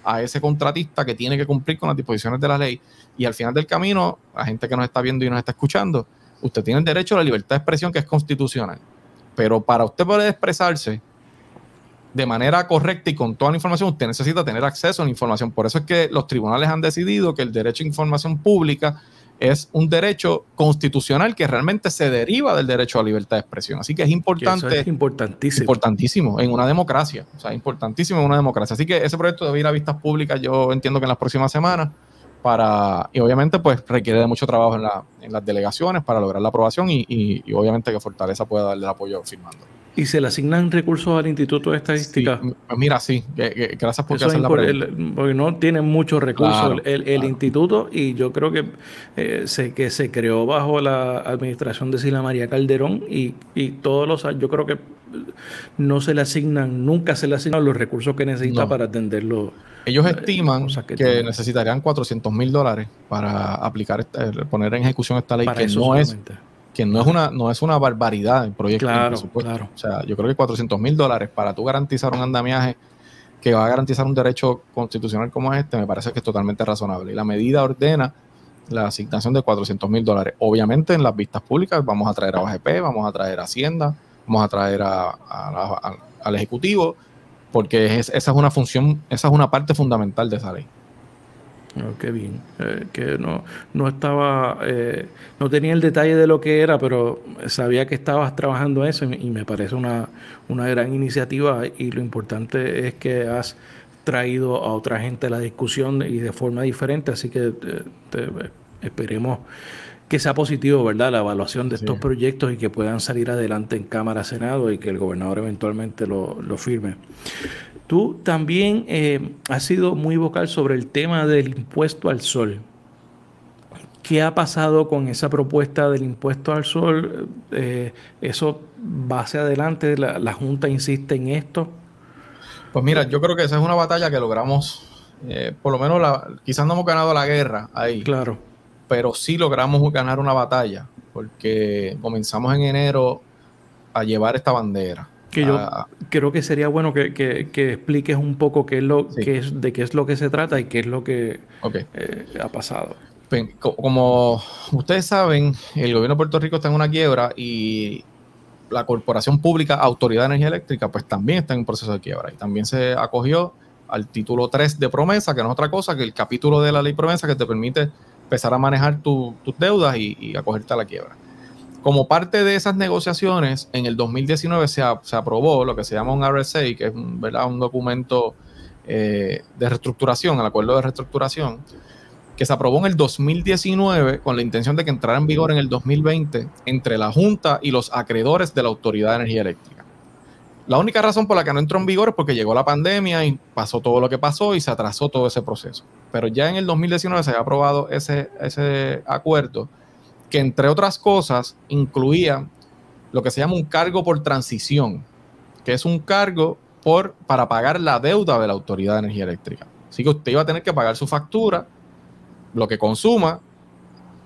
a ese contratista que tiene que cumplir con las disposiciones de la ley. Y al final del camino, la gente que nos está viendo y nos está escuchando, usted tiene el derecho a la libertad de expresión, que es constitucional. Pero para usted poder expresarse de manera correcta y con toda la información, usted necesita tener acceso a la información. Por eso es que los tribunales han decidido que el derecho a información pública es un derecho constitucional que realmente se deriva del derecho a la libertad de expresión. Así que es importante. Eso es importantísimo. Importantísimo en una democracia. O sea, importantísimo en una democracia. Así que ese proyecto debe ir a vistas públicas, yo entiendo que en las próximas semanas, y obviamente pues requiere de mucho trabajo en las delegaciones para lograr la aprobación y obviamente que Fortaleza pueda darle el apoyo firmando. ¿Y se le asignan recursos al Instituto de Estadística? Sí, mira, sí, gracias por hacer la Porque pregunta. porque no tienen muchos recursos Claro, el claro. instituto, y yo creo que se creó bajo la administración de Sila María Calderón, y todos los años yo creo que no se le asignan, nunca se le asignan los recursos que necesita No. para atender Ellos las estiman cosas que que tiene. necesitarían $400,000 para aplicar, poner en ejecución esta ley, Para eso solamente. Claro, no es una barbaridad el proyecto y el claro, presupuesto. claro. O sea, yo creo que $400,000 para tú garantizar un andamiaje que va a garantizar un derecho constitucional como este, me parece que es totalmente razonable. Y la medida ordena la asignación de $400,000. Obviamente en las vistas públicas vamos a traer a OGP, vamos a traer a Hacienda, vamos a traer al Ejecutivo, porque esa es una función, esa es una parte fundamental de esa ley. Oh, qué bien. Que no estaba, no tenía el detalle de lo que era, pero sabía que estabas trabajando en eso, y me parece una gran iniciativa, y lo importante es que has traído a otra gente a la discusión y de forma diferente, así que esperemos que sea positivo, ¿verdad? La evaluación de Sí. estos proyectos, y que puedan salir adelante en Cámara, Senado, y que el gobernador eventualmente lo firme. Tú también has sido muy vocal sobre el tema del impuesto al sol. ¿Qué ha pasado con esa propuesta del impuesto al sol? ¿Eso va hacia adelante? ¿La Junta insiste en esto? Pues mira, yo creo que esa es una batalla que logramos, por lo menos quizás no hemos ganado la guerra ahí, Claro. pero sí logramos ganar una batalla, porque comenzamos en enero a llevar esta bandera. Que yo creo que sería bueno que expliques un poco Sí. de qué es lo que se trata y qué es lo que Okay. ha pasado. Como ustedes saben, el gobierno de Puerto Rico está en una quiebra y la corporación pública Autoridad de Energía Eléctrica pues también está en un proceso de quiebra, y también se acogió al título 3 de promesa, que no es otra cosa que el capítulo de la ley promesa que te permite empezar a manejar tus deudas y acogerte a la quiebra. Como parte de esas negociaciones, en el 2019 se aprobó lo que se llama un RSA, que es un documento de reestructuración, el acuerdo de reestructuración, que se aprobó en el 2019 con la intención de que entrara en vigor en el 2020 entre la Junta y los acreedores de la Autoridad de Energía Eléctrica. La única razón por la que no entró en vigor es porque llegó la pandemia y pasó todo lo que pasó y se atrasó todo ese proceso. Pero ya en el 2019 se había aprobado ese acuerdo, que entre otras cosas incluía lo que se llama un cargo por transición, que es un cargo para pagar la deuda de la Autoridad de Energía Eléctrica. Así que usted iba a tener que pagar su factura, lo que consuma,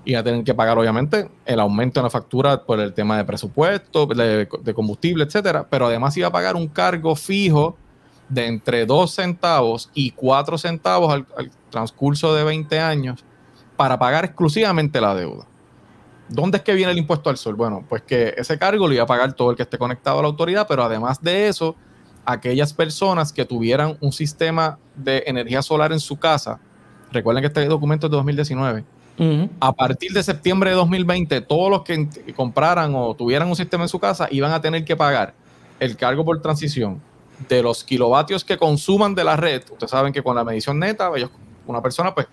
y a tener que pagar obviamente el aumento en la factura por el tema de presupuesto, de combustible, etcétera, pero además iba a pagar un cargo fijo de entre 2 centavos y 4 centavos al transcurso de 20 años para pagar exclusivamente la deuda. ¿Dónde es que viene el impuesto al sol? Bueno, pues que ese cargo lo iba a pagar todo el que esté conectado a la autoridad, pero además de eso, aquellas personas que tuvieran un sistema de energía solar en su casa. Recuerden que este documento es de 2019. A partir de septiembre de 2020, todos los que compraran o tuvieran un sistema en su casa iban a tener que pagar el cargo por transición de los kilovatios que consuman de la red. Ustedes saben que con la medición neta, una persona pues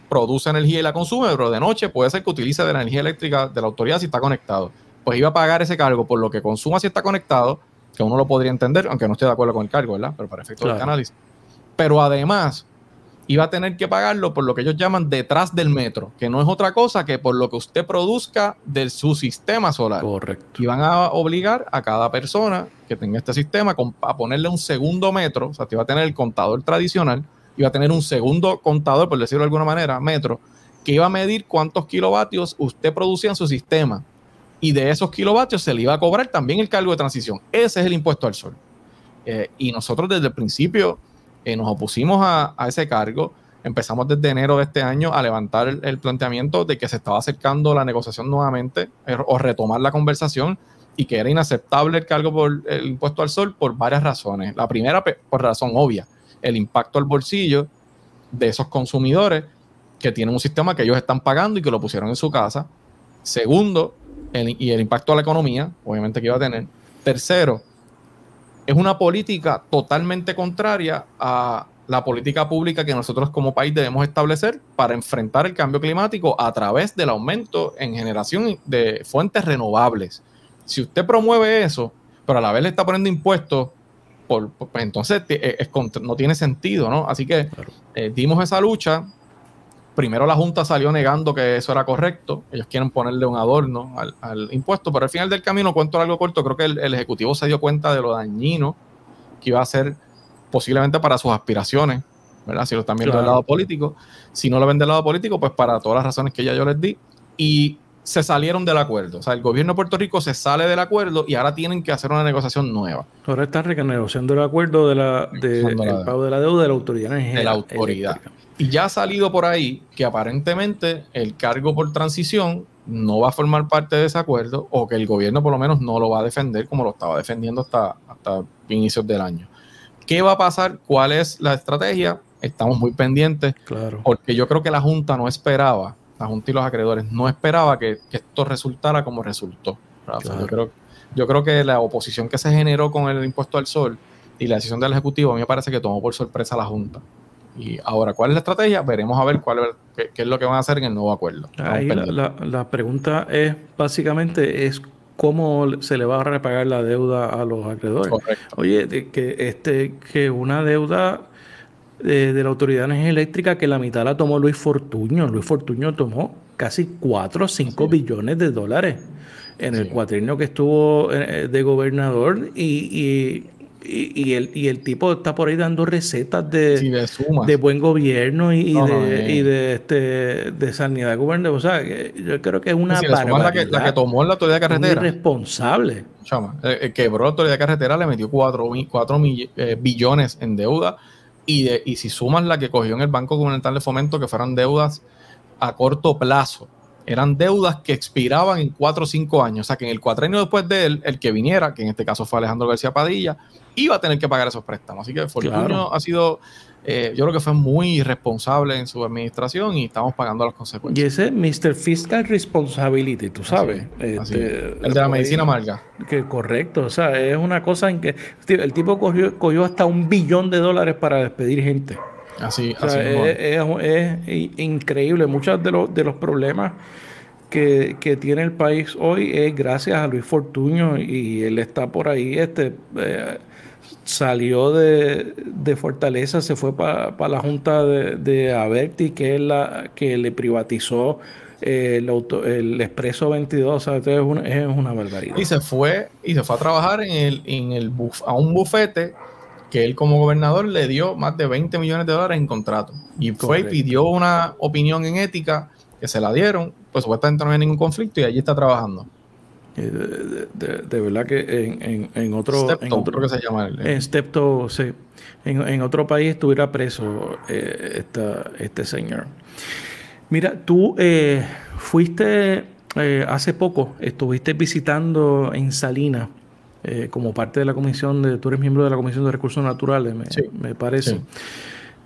produce energía y la consume, pero de noche puede ser que utilice de la energía eléctrica de la autoridad si está conectado. Pues iba a pagar ese cargo por lo que consuma si está conectado, que uno lo podría entender, aunque no esté de acuerdo con el cargo, ¿verdad? Pero para efectos del análisis. Pero además iba a tener que pagarlo por lo que ellos llaman detrás del metro, que no es otra cosa que por lo que usted produzca de su sistema solar. Correcto. Y van a obligar a cada persona que tenga este sistema a ponerle un segundo metro. O sea, te iba a tener el contador tradicional, iba a tener un segundo contador, por decirlo de alguna manera, metro, que iba a medir cuántos kilovatios usted producía en su sistema. Y de esos kilovatios se le iba a cobrar también el cargo de transición. Ese es el impuesto al sol. Y nosotros desde el principio nos opusimos a ese cargo. Empezamos desde enero de este año a levantar el planteamiento de que se estaba acercando la negociación nuevamente o retomar la conversación, y que era inaceptable el cargo por el impuesto al sol por varias razones. La primera, por razón obvia, el impacto al bolsillo de esos consumidores que tienen un sistema que ellos están pagando y que lo pusieron en su casa. Segundo, y el impacto a la economía, obviamente, que iba a tener. Tercero, es una política totalmente contraria a la política pública que nosotros como país debemos establecer para enfrentar el cambio climático a través del aumento en generación de fuentes renovables. Si usted promueve eso, pero a la vez le está poniendo impuestos, pues entonces no tiene sentido, ¿no? Así que dimos esa lucha. Primero la Junta salió negando que eso era correcto. Ellos quieren ponerle un adorno al impuesto, pero al final del camino, cuento algo corto, creo que el Ejecutivo se dio cuenta de lo dañino que iba a ser posiblemente para sus aspiraciones, ¿verdad? Si lo están viendo del lado político. Si no lo ven del lado político, pues para todas las razones que ya yo les di. Y se salieron del acuerdo. O sea, el gobierno de Puerto Rico se sale del acuerdo y ahora tienen que hacer una negociación nueva. Ahora están renegociando el acuerdo el pago de la deuda de la autoridad energética. De la autoridad. Y ya ha salido por ahí que aparentemente el cargo por transición no va a formar parte de ese acuerdo, o que el gobierno por lo menos no lo va a defender como lo estaba defendiendo hasta inicios del año. ¿Qué va a pasar? ¿Cuál es la estrategia? Estamos muy pendientes, porque yo creo que la Junta no esperaba, la Junta y los acreedores no esperaba que esto resultara como resultó. Yo creo que la oposición que se generó con el impuesto al sol y la decisión del Ejecutivo, a mí me parece que tomó por sorpresa a la Junta. Y ahora, ¿cuál es la estrategia? Veremos a ver qué es lo que van a hacer en el nuevo acuerdo. Ahí la pregunta es, básicamente, cómo se le va a repagar la deuda a los acreedores. Correcto. Oye, que una deuda de la Autoridad de Energía Eléctrica que la mitad la tomó Luis Fortuño. Luis Fortuño tomó casi 4 o 5 billones de dólares en el cuatrienio que estuvo de gobernador y el tipo está por ahí dando recetas de buen gobierno y de sanidad gubernamental. O sea, yo creo que es una barbaridad. La que tomó la Autoridad de Carretera. Irresponsable. Chama, quebró la Autoridad de Carretera, le metió 4 billones en deuda. Y si sumas la que cogió en el Banco Gubernamental de Fomento, que fueran deudas a corto plazo, eran deudas que expiraban en 4 o 5 años. O sea, que en el cuatrenio después de él, el que viniera, que en este caso fue Alejandro García Padilla, iba a tener que pagar esos préstamos. Así que Fortuño ha sido, yo creo que fue muy irresponsable en su administración y estamos pagando las consecuencias. Y ese Mr. Fiscal Responsibility, tú sabes. Así. El de la medicina amarga. Que correcto. O sea, es una cosa en que el tipo cogió hasta $1 billón para despedir gente. Así, o sea, es increíble. Muchos de los problemas que tiene el país hoy es gracias a Luis Fortuño, y él está por ahí, salió de Fortaleza, se fue para la Junta de Aberti, que es la que le privatizó el Expreso 22. O sea, es una barbaridad. Y se fue a trabajar a un bufete que él como gobernador le dio más de $20 millones en contrato. Y fue y pidió una opinión en ética, que se la dieron, pues supuestamente no hay ningún conflicto y allí está trabajando. De verdad que en otro... creo que se llama en Stepto, sí. En otro país estuviera preso este señor. Mira, tú fuiste hace poco, estuviste visitando en Salinas como parte de la comisión tú eres miembro de la Comisión de Recursos Naturales, me parece.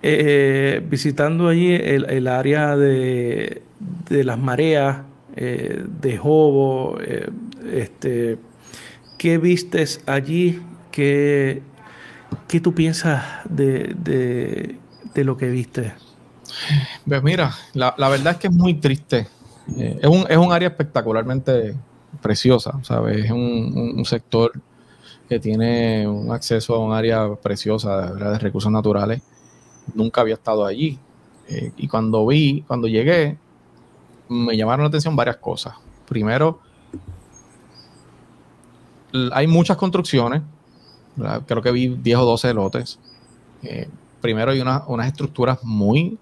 Sí. Visitando allí el área de las mareas, de Jobo, ¿qué vistes allí? ¿Qué tú piensas de lo que viste? Pues mira, la verdad es que es muy triste. Es un área espectacularmente preciosa, ¿sabes? Es un sector que tiene un acceso a un área preciosa de recursos naturales. Nunca había estado allí. Y cuando llegué, me llamaron la atención varias cosas. Primero, hay muchas construcciones, ¿verdad? Creo que vi 10 o 12 lotes. Primero hay unas estructuras muy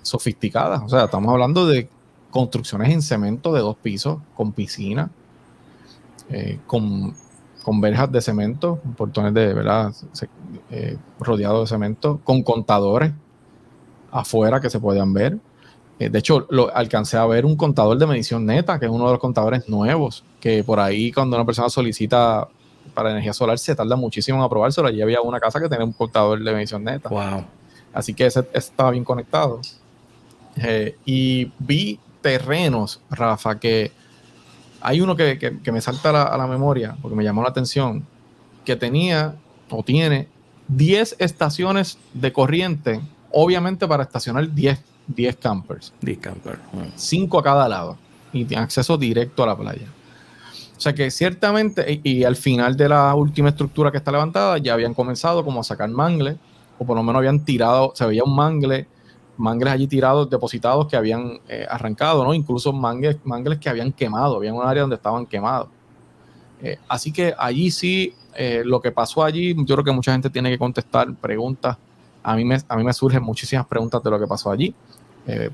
sofisticadas. O sea, estamos hablando de construcciones en cemento de 2 pisos, con piscina, con verjas de cemento, portones de, ¿verdad? Rodeados de cemento, con contadores afuera que se podían ver. De hecho, alcancé a ver un contador de medición neta, que es uno de los contadores nuevos, que por ahí cuando una persona solicita para energía solar se tarda muchísimo en aprobárselo. Allí había una casa que tenía un contador de medición neta. Wow. Así que ese estaba bien conectado. Y vi terrenos, Rafa, que hay uno que me salta a la memoria, porque me llamó la atención, que tiene 10 estaciones de corriente, obviamente para estacionar 10 campers. 10 campers. 5 a cada lado. Y tiene acceso directo a la playa. O sea que ciertamente, y al final de la última estructura que está levantada, ya habían comenzado como a sacar mangles, o por lo menos habían tirado, se veía un mangles allí tirados, depositados que habían arrancado, ¿no? Incluso mangles que habían quemado, había un área donde estaban quemados. Así que allí sí, lo que pasó allí, yo creo que mucha gente tiene que contestar preguntas. A mí me surgen muchísimas preguntas de lo que pasó allí.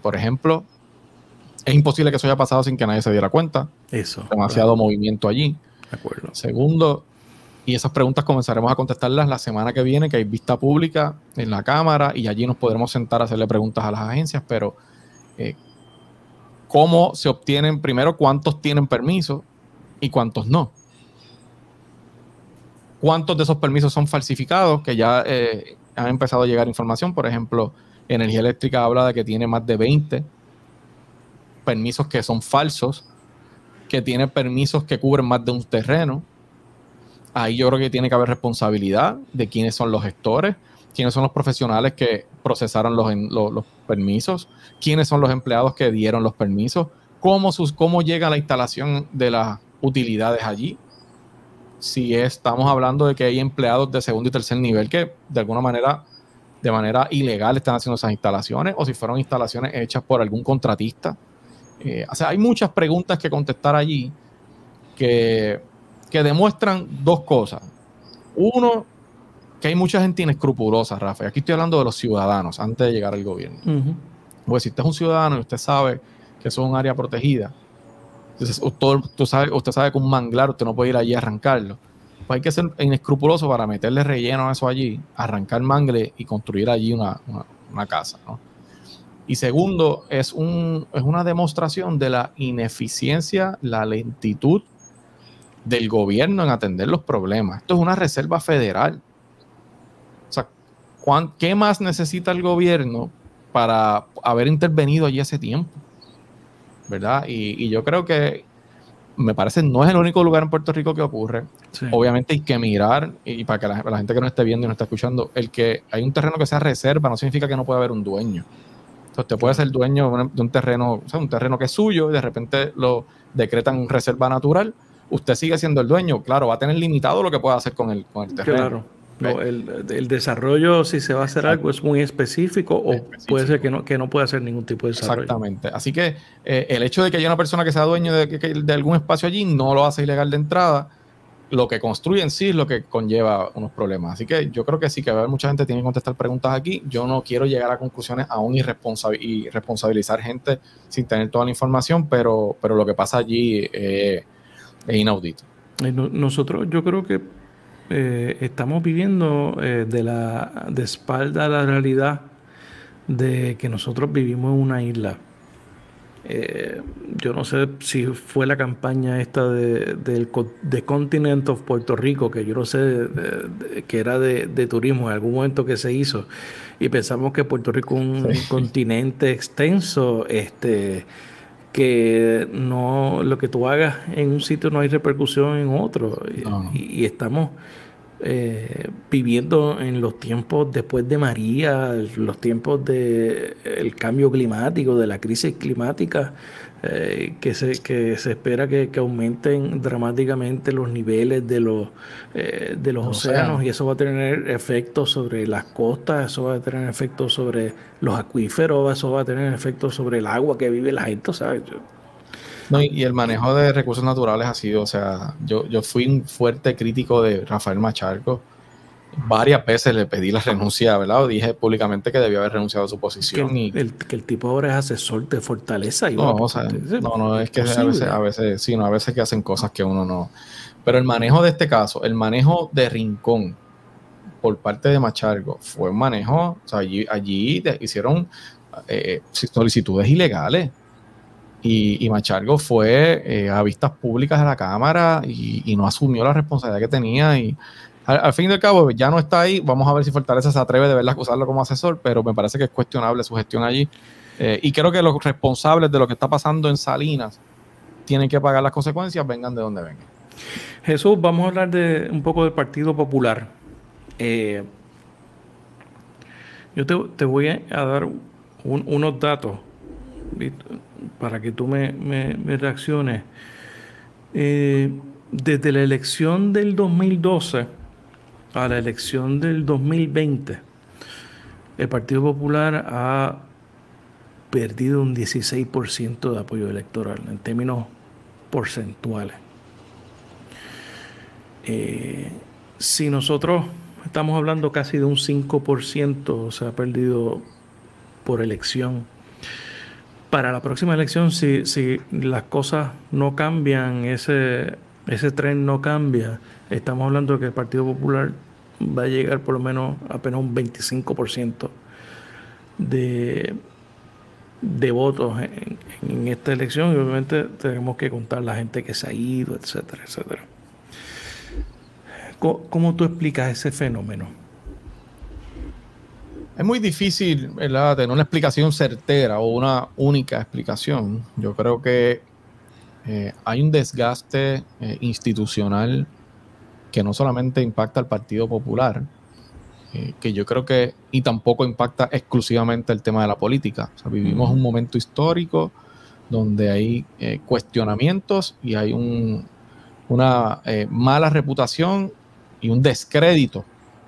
Por ejemplo, es imposible que eso haya pasado sin que nadie se diera cuenta. Eso. Demasiado movimiento allí. De acuerdo. Segundo, y esas preguntas comenzaremos a contestarlas la semana que viene, que hay vista pública en la Cámara, y allí nos podremos sentar a hacerle preguntas a las agencias, pero ¿cómo se obtienen, primero, cuántos tienen permiso y cuántos no? ¿Cuántos de esos permisos son falsificados? Que ya han empezado a llegar información. Por ejemplo, Energía Eléctrica habla de que tiene más de 20 permisos que son falsos, que tiene permisos que cubren más de un terreno. Ahí yo creo que tiene que haber responsabilidad de quiénes son los gestores, quiénes son los profesionales que procesaron los permisos, quiénes son los empleados que dieron los permisos, cómo llega la instalación de las utilidades allí. Si estamos hablando de que hay empleados de segundo y tercer nivel que de alguna manera, de manera ilegal, están haciendo esas instalaciones, o si fueron instalaciones hechas por algún contratista. O sea, hay muchas preguntas que contestar allí que demuestran dos cosas. Uno, que hay mucha gente inescrupulosa, Rafa. Y aquí estoy hablando de los ciudadanos antes de llegar al gobierno. Porque si usted es un ciudadano y usted sabe que eso es un área protegida, entonces usted sabe que un manglar usted no puede ir allí a arrancarlo. Pues hay que ser inescrupuloso para meterle relleno a eso allí, arrancar mangle y construir allí una casa, ¿no? Y segundo, es una demostración de la ineficiencia, la lentitud del gobierno en atender los problemas. Esto es una reserva federal. O sea, ¿qué más necesita el gobierno para haber intervenido allí hace tiempo? ¿Verdad? Y yo creo que, me parece, no es el único lugar en Puerto Rico que ocurre. Sí. Obviamente hay que mirar, y para que la gente que no esté viendo y no esté escuchando, el que hay un terreno que sea reserva no significa que no pueda haber un dueño. Entonces, usted puede ser dueño de un terreno, o sea, un terreno que es suyo, y de repente lo decretan reserva natural. Usted sigue siendo el dueño. Claro, va a tener limitado lo que pueda hacer con el terreno. Claro. No, el desarrollo, si se va a hacer algo, es muy específico, o puede ser que no pueda hacer ningún tipo de desarrollo. Exactamente. Así que el hecho de que haya una persona que sea dueño de algún espacio allí no lo hace ilegal de entrada. Lo que construye en sí es lo que conlleva unos problemas. Así que yo creo que sí, que va a haber mucha gente que tiene que contestar preguntas aquí. Yo no quiero llegar a conclusiones aún y responsabilizar gente sin tener toda la información, pero lo que pasa allí es inaudito. Nosotros, yo creo que estamos viviendo de espalda a la realidad de que nosotros vivimos en una isla. Yo no sé si fue la campaña esta de Continent of Puerto Rico, que yo no sé, que era de turismo en algún momento que se hizo, y pensamos que Puerto Rico es un continente extenso, que no, lo que tú hagas en un sitio no hay repercusión en otro. No. Y estamos viviendo en los tiempos después de María, los tiempos del cambio climático, de la crisis climática, que se espera que aumenten dramáticamente los niveles de los océanos, y eso va a tener efectos sobre las costas, eso va a tener efectos sobre los acuíferos, eso va a tener efectos sobre el agua que vive la gente, ¿sabes? No, y el manejo de recursos naturales ha sido, o sea, yo fui un fuerte crítico de Rafael Machargo. Varias veces le pedí la renuncia, ¿verdad? O dije públicamente que debió haber renunciado a su posición. Que el tipo ahora es asesor de Fortaleza. No, es que a veces que hacen cosas que uno no. Pero el manejo de este caso, el manejo de Rincón por parte de Machargo fue un manejo, o sea, allí hicieron solicitudes ilegales. Y Machargo fue a vistas públicas de la Cámara y no asumió la responsabilidad que tenía. Y al fin y al cabo ya no está ahí. Vamos a ver si Fortaleza se atreve de verdad a usarlo como asesor, pero me parece que es cuestionable su gestión allí. Y creo que los responsables de lo que está pasando en Salinas tienen que pagar las consecuencias, vengan de donde vengan. Jesús, vamos a hablar un poco del Partido Popular. Yo te voy a dar unos datos para que tú me reacciones. Desde la elección del 2012 a la elección del 2020, el Partido Popular ha perdido un 16% de apoyo electoral en términos porcentuales. Si nosotros estamos hablando casi de un 5% se ha perdido por elección. Para la próxima elección, si las cosas no cambian, ese tren no cambia, estamos hablando de que el Partido Popular va a llegar por lo menos apenas un 25% de votos en esta elección, y obviamente tenemos que contar la gente que se ha ido, etcétera, etcétera. ¿Cómo tú explicas ese fenómeno? Es muy difícil, ¿verdad?, tener una explicación certera o una única explicación. Yo creo que hay un desgaste institucional que no solamente impacta al Partido Popular, que yo creo que, y tampoco impacta exclusivamente el tema de la política. O sea, vivimos un momento histórico donde hay cuestionamientos y hay una mala reputación y un descrédito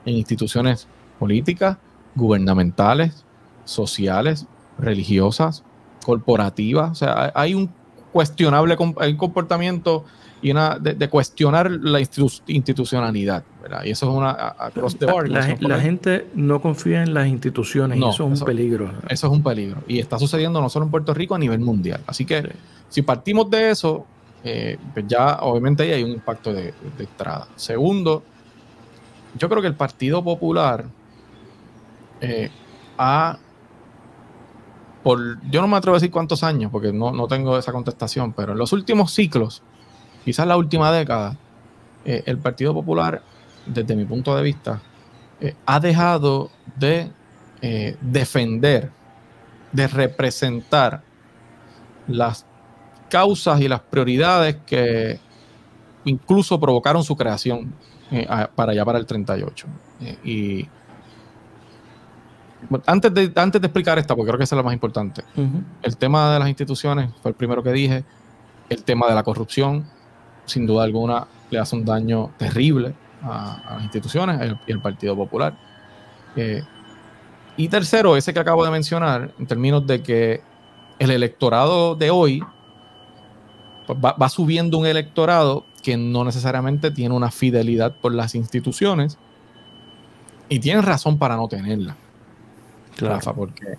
en instituciones políticas, gubernamentales, sociales, religiosas, corporativas. O sea, hay un cuestionable comportamiento y de cuestionar la institucionalidad, ¿verdad? Y eso es una across the board. La gente no confía en las instituciones, y eso es un peligro. Eso es un peligro. Y está sucediendo no solo en Puerto Rico, a nivel mundial. Así que si partimos de eso, pues ya obviamente ahí hay un impacto de entrada. Segundo, yo creo que el Partido Popular yo no me atrevo a decir cuántos años, porque no tengo esa contestación, pero en los últimos ciclos, quizás la última década, el Partido Popular, desde mi punto de vista, ha dejado de defender, de representar las causas y las prioridades que incluso provocaron su creación para el 38. Y antes de explicar esta, porque creo que esa es la más importante, el tema de las instituciones fue el primero que dije. El tema de la corrupción, sin duda alguna, le hace un daño terrible a las instituciones y al Partido Popular. Y tercero, ese que acabo de mencionar, en términos de que el electorado de hoy pues va subiendo un electorado que no necesariamente tiene una fidelidad por las instituciones, y tienen razón para no tenerla. Claro. Rafa, porque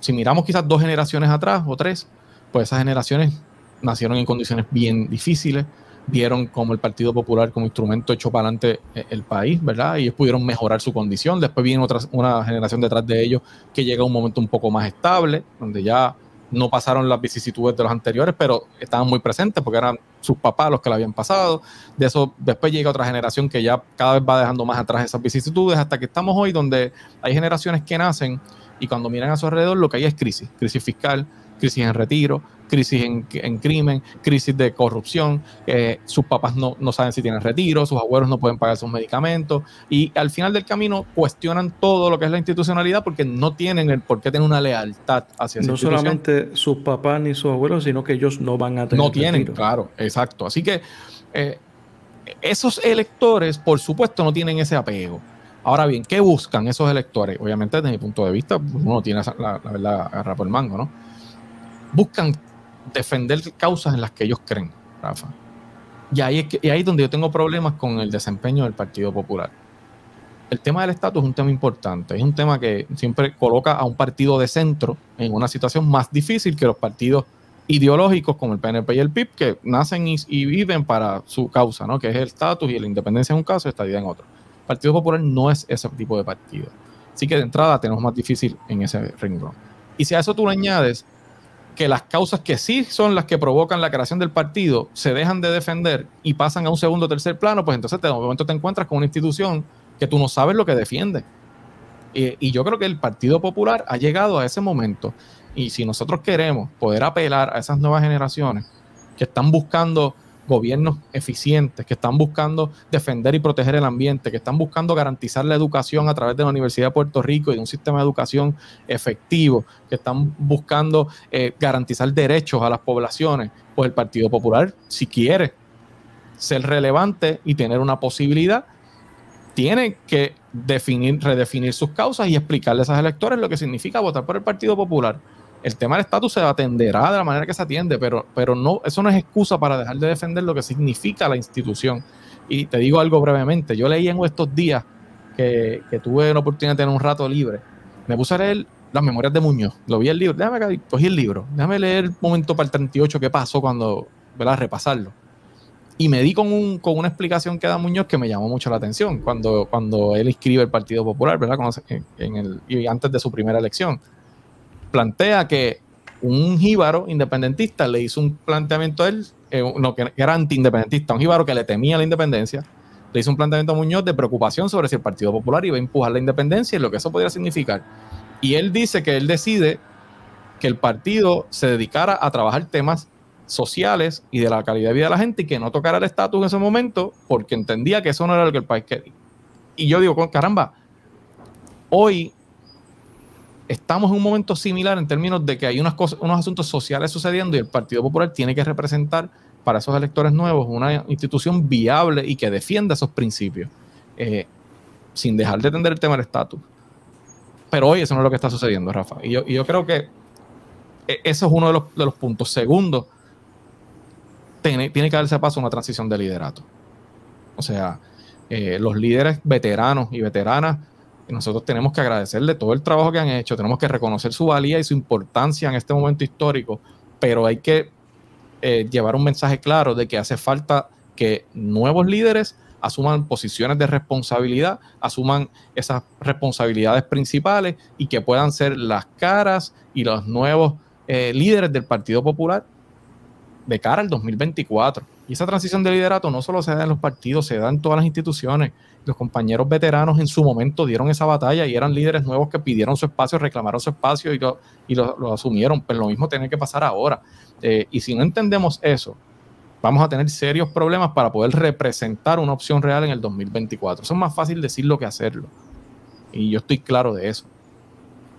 si miramos quizás 2 generaciones atrás o 3, pues esas generaciones nacieron en condiciones bien difíciles, vieron como el Partido Popular como instrumento echó para adelante el país, ¿verdad? Y ellos pudieron mejorar su condición. Después viene una generación detrás de ellos que llega a un momento un poco más estable, donde ya no pasaron las vicisitudes de los anteriores, pero estaban muy presentes porque eran sus papás los que la habían pasado. De eso después llega otra generación que ya cada vez va dejando más atrás esas vicisitudes, hasta que estamos hoy donde hay generaciones que nacen y cuando miran a su alrededor lo que hay es crisis fiscal, crisis en retiro, crisis en crimen, crisis de corrupción. Sus papás no saben si tienen retiro, sus abuelos no pueden pagar sus medicamentos, y al final del camino cuestionan todo lo que es la institucionalidad porque no tienen el por qué tener una lealtad hacia esa institución. No solamente sus papás ni sus abuelos, sino que ellos no van a tener no tienen retiro. Claro, exacto. Así que esos electores, por supuesto, no tienen ese apego. Ahora bien, ¿qué buscan esos electores? Obviamente, desde mi punto de vista, uno tiene la verdad agarra por el mango, ¿no? Buscan defender causas en las que ellos creen, Rafa. Y ahí es donde yo tengo problemas con el desempeño del Partido Popular. El tema del estatus es un tema importante, es un tema que siempre coloca a un partido de centro en una situación más difícil que los partidos ideológicos como el PNP y el PIB, que nacen y viven para su causa, ¿no? Que es el estatus y la independencia en un caso y estadía en otro. El Partido Popular no es ese tipo de partido. Así que de entrada tenemos más difícil en ese renglón. Y si a eso tú le añades que las causas que sí son las que provocan la creación del partido se dejan de defender y pasan a un segundo o tercer plano, pues entonces de momento te encuentras con una institución que tú no sabes lo que defiende. Y yo creo que el Partido Popular ha llegado a ese momento. Y si nosotros queremos poder apelar a esas nuevas generaciones que están buscando gobiernos eficientes, que están buscando defender y proteger el ambiente, que están buscando garantizar la educación a través de la Universidad de Puerto Rico y de un sistema de educación efectivo, que están buscando garantizar derechos a las poblaciones, pues el Partido Popular, si quiere ser relevante y tener una posibilidad, tiene que redefinir sus causas y explicarle a esos electores lo que significa votar por el Partido Popular. El tema del estatus se atenderá de la manera que se atiende, pero no, eso no es excusa para dejar de defender lo que significa la institución. Y te digo algo brevemente, yo leí en estos días que tuve la oportunidad de tener un rato libre, me puse a leer las memorias de Muñoz, lo vi el libro, cogí el libro, déjame leer el momento para el 38 qué pasó cuando, ¿verdad? Repasarlo. Y me di con una explicación que da Muñoz que me llamó mucho la atención cuando él inscribe el Partido Popular, ¿verdad? Y antes de su primera elección. Plantea que un jíbaro independentista le hizo un planteamiento a él, que era antiindependentista, un jíbaro que le temía la independencia, le hizo un planteamiento a Muñoz de preocupación sobre si el Partido Popular iba a empujar la independencia y lo que eso podría significar. Y él dice que él decide que el partido se dedicara a trabajar temas sociales y de la calidad de vida de la gente y que no tocara el estatus en ese momento porque entendía que eso no era lo que el país quería. Y yo digo, caramba, hoy estamos en un momento similar en términos de que hay unos asuntos sociales sucediendo y el Partido Popular tiene que representar para esos electores nuevos una institución viable y que defienda esos principios, sin dejar de atender el tema del estatus. Pero hoy eso no es lo que está sucediendo, Rafa. Y yo creo que eso es uno de los puntos. Segundo, tiene que darse paso a una transición de liderato. O sea, los líderes veteranos y veteranas, nosotros tenemos que agradecerle todo el trabajo que han hecho, tenemos que reconocer su valía y su importancia en este momento histórico, pero hay que llevar un mensaje claro de que hace falta que nuevos líderes asuman posiciones de responsabilidad, asuman esas responsabilidades principales y que puedan ser las caras y los nuevos líderes del Partido Popular de cara al 2024. Y esa transición de liderato no solo se da en los partidos, se da en todas las instituciones. Los compañeros veteranos en su momento dieron esa batalla y eran líderes nuevos que pidieron su espacio, reclamaron su espacio y lo asumieron. Pero lo mismo tiene que pasar ahora. Y si no entendemos eso, vamos a tener serios problemas para poder representar una opción real en el 2024. Eso es más fácil decirlo que hacerlo. Y yo estoy claro de eso.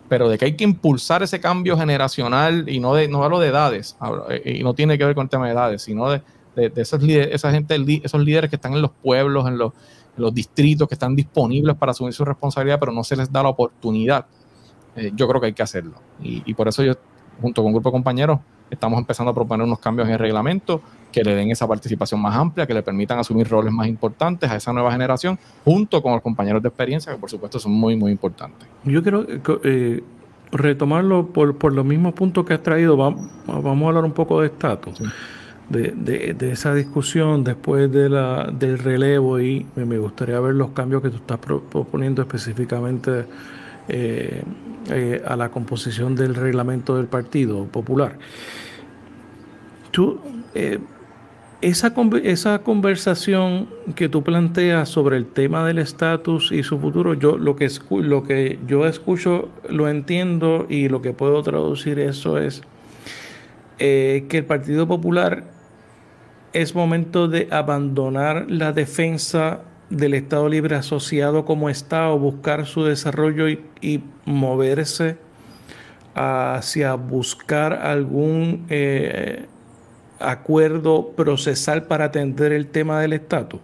Pero de que hay que impulsar ese cambio generacional y no hablo de edades, y no tiene que ver con el tema de edades, sino de esos líderes que están en los pueblos, en los distritos, que están disponibles para asumir su responsabilidad, pero no se les da la oportunidad. Yo creo que hay que hacerlo. Y por eso yo, junto con un grupo de compañeros, estamos empezando a proponer unos cambios en el reglamento que le den esa participación más amplia, que le permitan asumir roles más importantes a esa nueva generación, junto con los compañeros de experiencia, que por supuesto son muy, muy importantes. Yo quiero retomarlo por los mismos puntos que has traído. Vamos a hablar un poco de estatus, sí. de esa discusión después del relevo, y me gustaría ver los cambios que tú estás proponiendo específicamente a la composición del reglamento del Partido Popular. Esa conversación que tú planteas sobre el tema del estatus y su futuro, lo que yo escucho, lo entiendo, y lo que puedo traducir eso es que el Partido Popular es momento de abandonar la defensa del Estado Libre Asociado como Estado, buscar su desarrollo y moverse hacia buscar algún acuerdo procesal para atender el tema del estatus.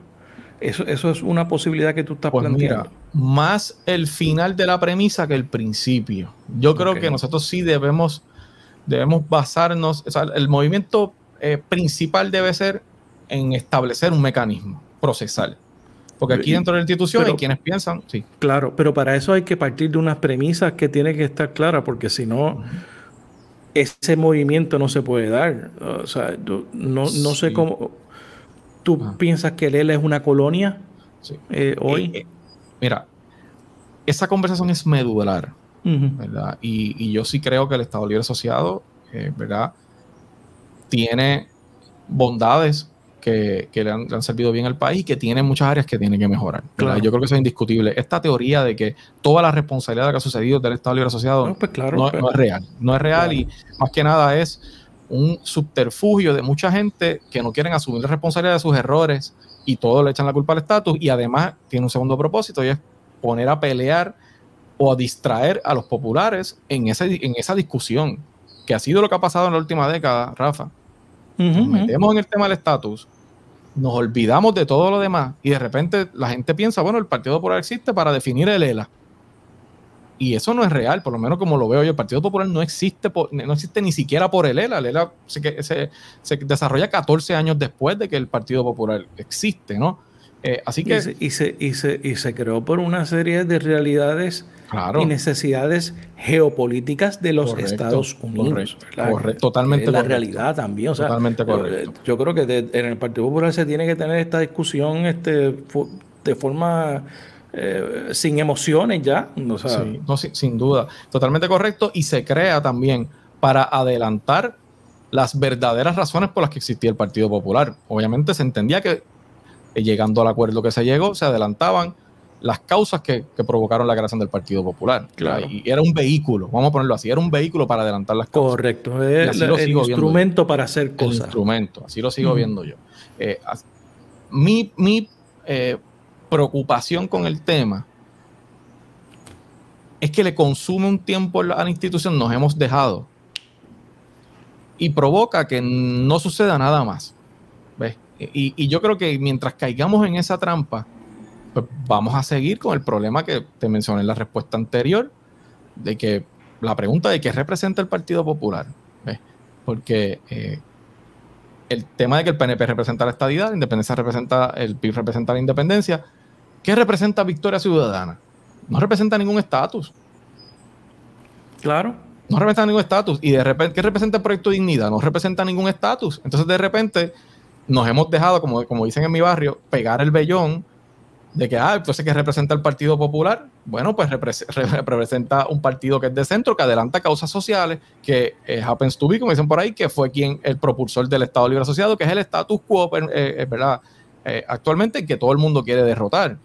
Eso es una posibilidad que tú estás planteando. Mira, más el final de la premisa que el principio. Yo creo que nosotros sí debemos basarnos, o sea, el movimiento principal debe ser en establecer un mecanismo procesal. Porque aquí dentro de la institución hay quienes piensan, sí. Claro, pero para eso hay que partir de unas premisas que tienen que estar claras, porque si no, ese movimiento no se puede dar. O sea, no sé cómo. ¿Tú piensas que Lela es una colonia hoy? Mira, esa conversación es medular, ¿verdad? Y yo sí creo que el Estado Libre Asociado, ¿verdad?, tiene bondades que le han servido bien al país y que tiene muchas áreas que tiene que mejorar. Claro. Yo creo que eso es indiscutible. Esta teoría de que toda la responsabilidad de lo que ha sucedido del Estado Libre Asociado no es real. No es real, claro. Y más que nada es un subterfugio de mucha gente que no quieren asumir la responsabilidad de sus errores y todo le echan la culpa al estatus, y además tiene un segundo propósito, y es poner a pelear o a distraer a los populares en esa discusión, que ha sido lo que ha pasado en la última década, Rafa. Nos metemos en el tema del estatus nos olvidamos de todo lo demás y de repente la gente piensa, bueno, el Partido Popular existe para definir el ELA. Y eso no es real, por lo menos como lo veo yo. El Partido Popular no existe ni siquiera por el ELA. El ELA se desarrolla 14 años después de que el Partido Popular existe, ¿no? Así que... Y se creó por una serie de realidades y necesidades geopolíticas de los Estados Unidos. Correcto, totalmente correcto. La realidad también. O sea, totalmente correcto. Yo creo que en el Partido Popular se tiene que tener esta discusión de forma... sin emociones ya. O sea, sí, no, sin duda. Totalmente correcto. Y se crea también para adelantar las verdaderas razones por las que existía el Partido Popular. Obviamente se entendía que llegando al acuerdo que se llegó, se adelantaban las causas que provocaron la creación del Partido Popular. Claro. Y era un vehículo, vamos a ponerlo así, era un vehículo para adelantar las causas. Correcto, el instrumento para hacer cosas. El instrumento, así lo sigo viendo yo. Mi preocupación con el tema es que le consume un tiempo a la institución, nos hemos dejado, y provoca que no suceda nada más. ¿Ves? Y yo creo que mientras caigamos en esa trampa, pues vamos a seguir con el problema que te mencioné en la respuesta anterior, de que la pregunta de qué representa el Partido Popular. ¿Ves? Porque el tema de que el PNP representa la estadidad, la independencia representa, el PIB representa la independencia. ¿Qué representa Victoria Ciudadana? No representa ningún estatus. Claro. No representa ningún estatus. Y de repente, ¿qué representa el Proyecto Dignidad? No representa ningún estatus. Entonces, de repente, nos hemos dejado, como dicen en mi barrio, pegar el vellón de que, entonces, ¿qué representa el Partido Popular? Bueno, pues representa un partido que es de centro, que adelanta causas sociales, que happens to be, como dicen por ahí, que fue el propulsor del Estado Libre Asociado, que es el status quo, ¿verdad? Actualmente, que todo el mundo quiere derrotar.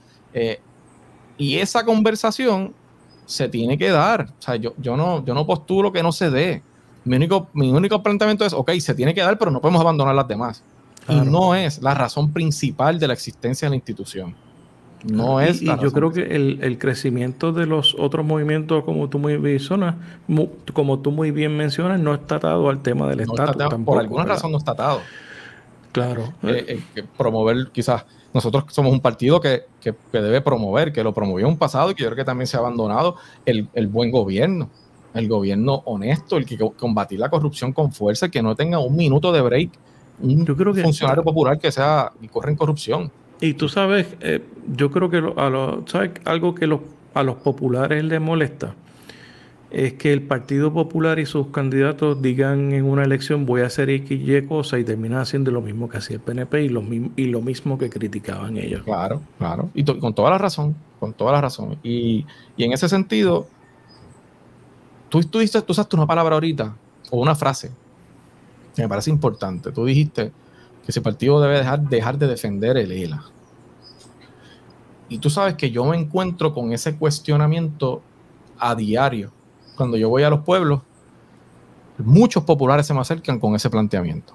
Y esa conversación se tiene que dar. O sea, yo no postulo que no se dé. Mi único planteamiento es, ok, se tiene que dar, pero no podemos abandonar las demás. Claro. Y no es la razón principal de la existencia de la institución. No es y yo creo que el crecimiento de los otros movimientos, como tú muy bien mencionas, no está atado al tema del estatus tampoco. Por alguna razón no está atado. Claro. Promover, quizás, nosotros somos un partido que debe promover, que lo promovió en un pasado y que yo creo que también se ha abandonado el buen gobierno, el gobierno honesto, el que combatir la corrupción con fuerza, que no tenga un minuto de break, yo creo que funcionario popular que sea y corre en corrupción. Y tú sabes, yo creo que ¿sabes algo que a los populares les molesta? Es que el Partido Popular y sus candidatos digan en una elección voy a hacer X y cosa y terminan haciendo lo mismo que hacía el PNP y lo mismo que criticaban ellos. Claro. Y con toda la razón, Y en ese sentido, tú usaste una palabra ahorita, o una frase, que me parece importante. Tú dijiste que ese partido debe dejar de defender el ELA. Y tú sabes que yo me encuentro con ese cuestionamiento a diario. Cuando yo voy a los pueblos, muchos populares se me acercan con ese planteamiento,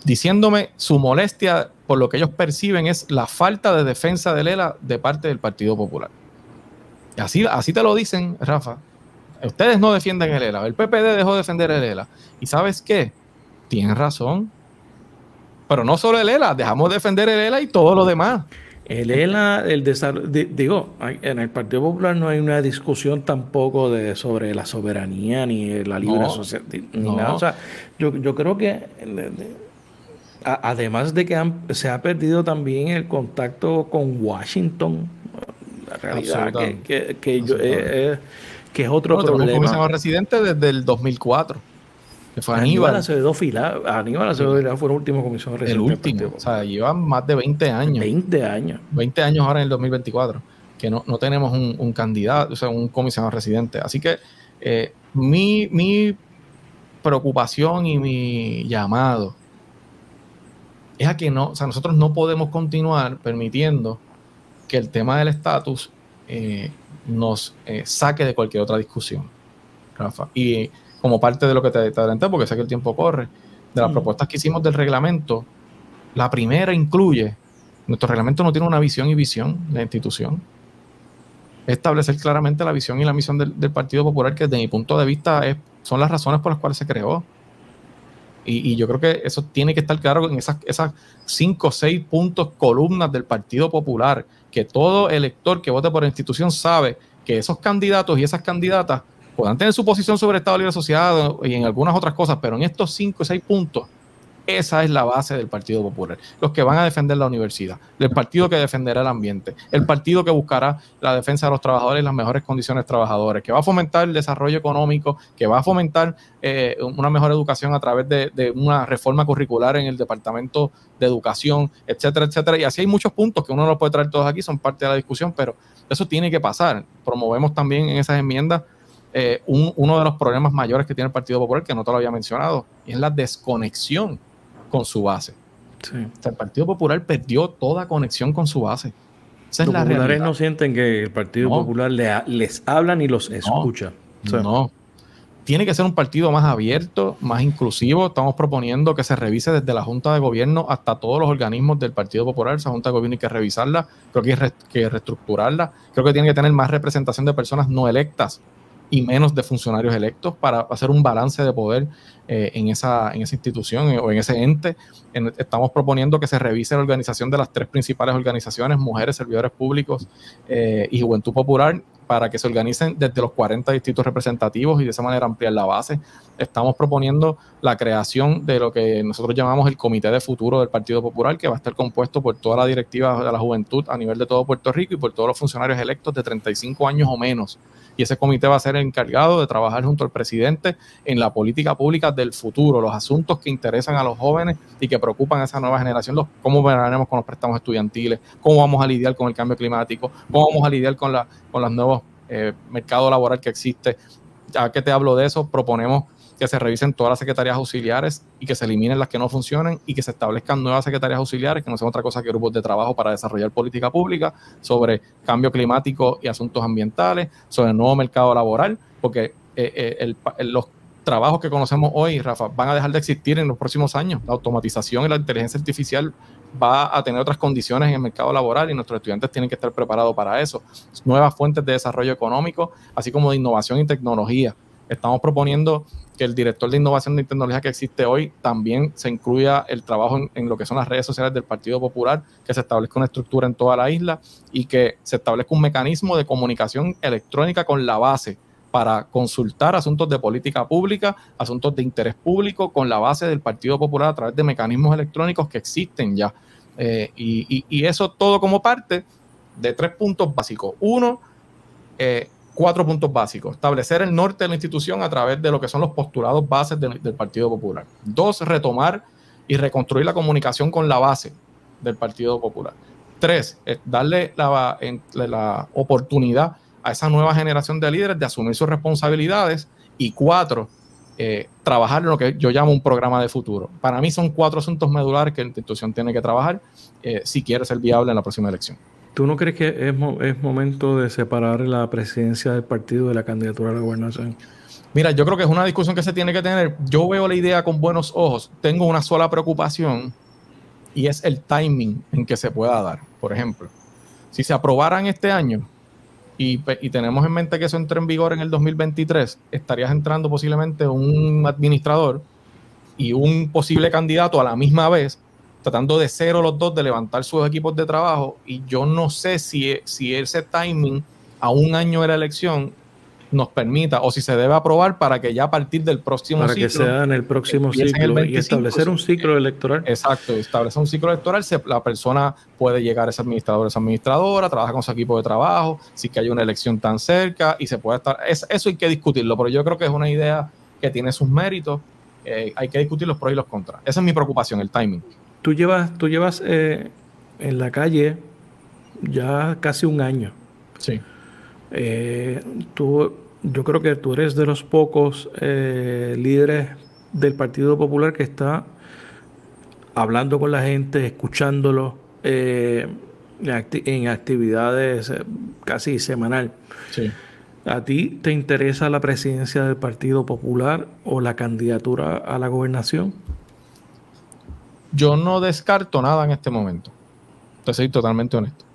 diciéndome su molestia por lo que ellos perciben es la falta de defensa del ELA de parte del Partido Popular. Y así te lo dicen, Rafa. Ustedes no defienden el ELA. El PPD dejó de defender el ELA. ¿Y sabes qué? Tienen razón. Pero no solo el ELA, dejamos de defender el ELA y todo lo demás. El ELA, en el Partido Popular no hay una discusión tampoco sobre la soberanía ni la libre asociación, ni nada. O sea, yo creo que además de que se ha perdido también el contacto con Washington, la realidad que es otro problema. Tenemos comisionado residente desde el 2004. Que fue Aníbal Acevedo fue el último comisionado residente. El último, o sea, llevan más de 20 años. 20 años. 20 años ahora en el 2024, que no tenemos un candidato, o sea, un comisionado residente. Así que mi preocupación y mi llamado es a que nosotros no podemos continuar permitiendo que el tema del estatus nos saque de cualquier otra discusión, Rafa. Y como parte de lo que te adelanté, porque sé que el tiempo corre, de las propuestas que hicimos del reglamento, la primera incluye, nuestro reglamento no tiene una visión y visión de la institución, establecer claramente la visión y la misión del Partido Popular, que desde mi punto de vista son las razones por las cuales se creó. Y yo creo que eso tiene que estar claro en esas 5 o 6 puntos, columnas del Partido Popular, que todo elector que vote por la institución sabe que esos candidatos y esas candidatas puedan tener su posición sobre el Estado Libre Asociado y en algunas otras cosas, pero en estos 5 o 6 puntos, esa es la base del Partido Popular. Los que van a defender la universidad, el partido que defenderá el ambiente, el partido que buscará la defensa de los trabajadores y las mejores condiciones trabajadores, que va a fomentar el desarrollo económico, que va a fomentar una mejor educación a través de una reforma curricular en el Departamento de Educación, etcétera, etcétera. Y así hay muchos puntos que uno no puede traer todos aquí, son parte de la discusión, pero eso tiene que pasar. Promovemos también en esas enmiendas uno de los problemas mayores que tiene el Partido Popular, que no te lo había mencionado, y es la desconexión con su base. Sí. O sea, el Partido Popular perdió toda conexión con su base. Esa los es la populares realidad. No sienten que el Partido Popular les hablan y los escucha. O sea, no. Tiene que ser un partido más abierto, más inclusivo. Estamos proponiendo que se revise desde la Junta de Gobierno hasta todos los organismos del Partido Popular. Esa Junta de Gobierno hay que revisarla, creo que hay que reestructurarla. Creo que tiene que tener más representación de personas no electas y menos de funcionarios electos para hacer un balance de poder en esa institución o en ese ente. Estamos proponiendo que se revise la organización de las 3 principales organizaciones, Mujeres, Servidores Públicos y Juventud Popular, para que se organicen desde los 40 distritos representativos y de esa manera ampliar la base. Estamos proponiendo la creación de lo que nosotros llamamos el Comité de Futuro del Partido Popular, que va a estar compuesto por toda la directiva de la juventud a nivel de todo Puerto Rico y por todos los funcionarios electos de 35 años o menos. Y ese comité va a ser el encargado de trabajar junto al presidente en la política pública del futuro, los asuntos que interesan a los jóvenes y que preocupan a esa nueva generación, cómo veremos con los préstamos estudiantiles, cómo vamos a lidiar con el cambio climático, cómo vamos a lidiar con los nuevos mercados laborales que existe. Ya que te hablo de eso, proponemos que se revisen todas las secretarías auxiliares y que se eliminen las que no funcionen y que se establezcan nuevas secretarías auxiliares que no sean otra cosa que grupos de trabajo para desarrollar política pública sobre cambio climático y asuntos ambientales, sobre el nuevo mercado laboral, porque los trabajos que conocemos hoy, Rafa, van a dejar de existir en los próximos años. La automatización y la inteligencia artificial va a tener otras condiciones en el mercado laboral y nuestros estudiantes tienen que estar preparados para eso. Nuevas fuentes de desarrollo económico, así como de innovación y tecnología. Estamos proponiendo que el director de innovación y tecnología que existe hoy también se incluya el trabajo en lo que son las redes sociales del Partido Popular, que se establezca una estructura en toda la isla y que se establezca un mecanismo de comunicación electrónica con la base para consultar asuntos de política pública, asuntos de interés público con la base del Partido Popular a través de mecanismos electrónicos que existen ya. Y eso todo como parte de 3 puntos básicos. 1, 4 puntos básicos. Establecer el norte de la institución a través de lo que son los postulados bases del Partido Popular. 2, retomar y reconstruir la comunicación con la base del Partido Popular. 3, darle la oportunidad a esa nueva generación de líderes de asumir sus responsabilidades. Y 4, trabajar en lo que yo llamo un programa de futuro. Para mí son 4 asuntos medulares que la institución tiene que trabajar si quiere ser viable en la próxima elección. ¿Tú no crees que es momento de separar la presidencia del partido de la candidatura a la gobernación? Mira, yo creo que es una discusión que se tiene que tener. Yo veo la idea con buenos ojos. Tengo una sola preocupación y es el timing en que se pueda dar. Por ejemplo, si se aprobaran este año y tenemos en mente que eso entre en vigor en el 2023, estarías entrando posiblemente un administrador y un posible candidato a la misma vez, tratando de cero los dos de levantar sus equipos de trabajo, y yo no sé si ese timing a un año de la elección nos permita, o si se debe aprobar para que ya a partir del próximo ciclo, para que sea en el próximo ciclo y establecer un ciclo electoral. Exacto, establecer un ciclo electoral, la persona puede llegar a ese administrador, esa administradora, trabaja con su equipo de trabajo, si que hay una elección tan cerca y se puede estar, eso hay que discutirlo, pero yo creo que es una idea que tiene sus méritos, hay que discutir los pros y los contras. Esa es mi preocupación, el timing. Tú llevas en la calle ya casi un año. Sí. Yo creo que tú eres de los pocos líderes del Partido Popular que está hablando con la gente, escuchándolo en actividades casi semanal. Sí. ¿A ti te interesa la presidencia del Partido Popular o la candidatura a la gobernación? Yo no descarto nada en este momento. Te soy totalmente honesto.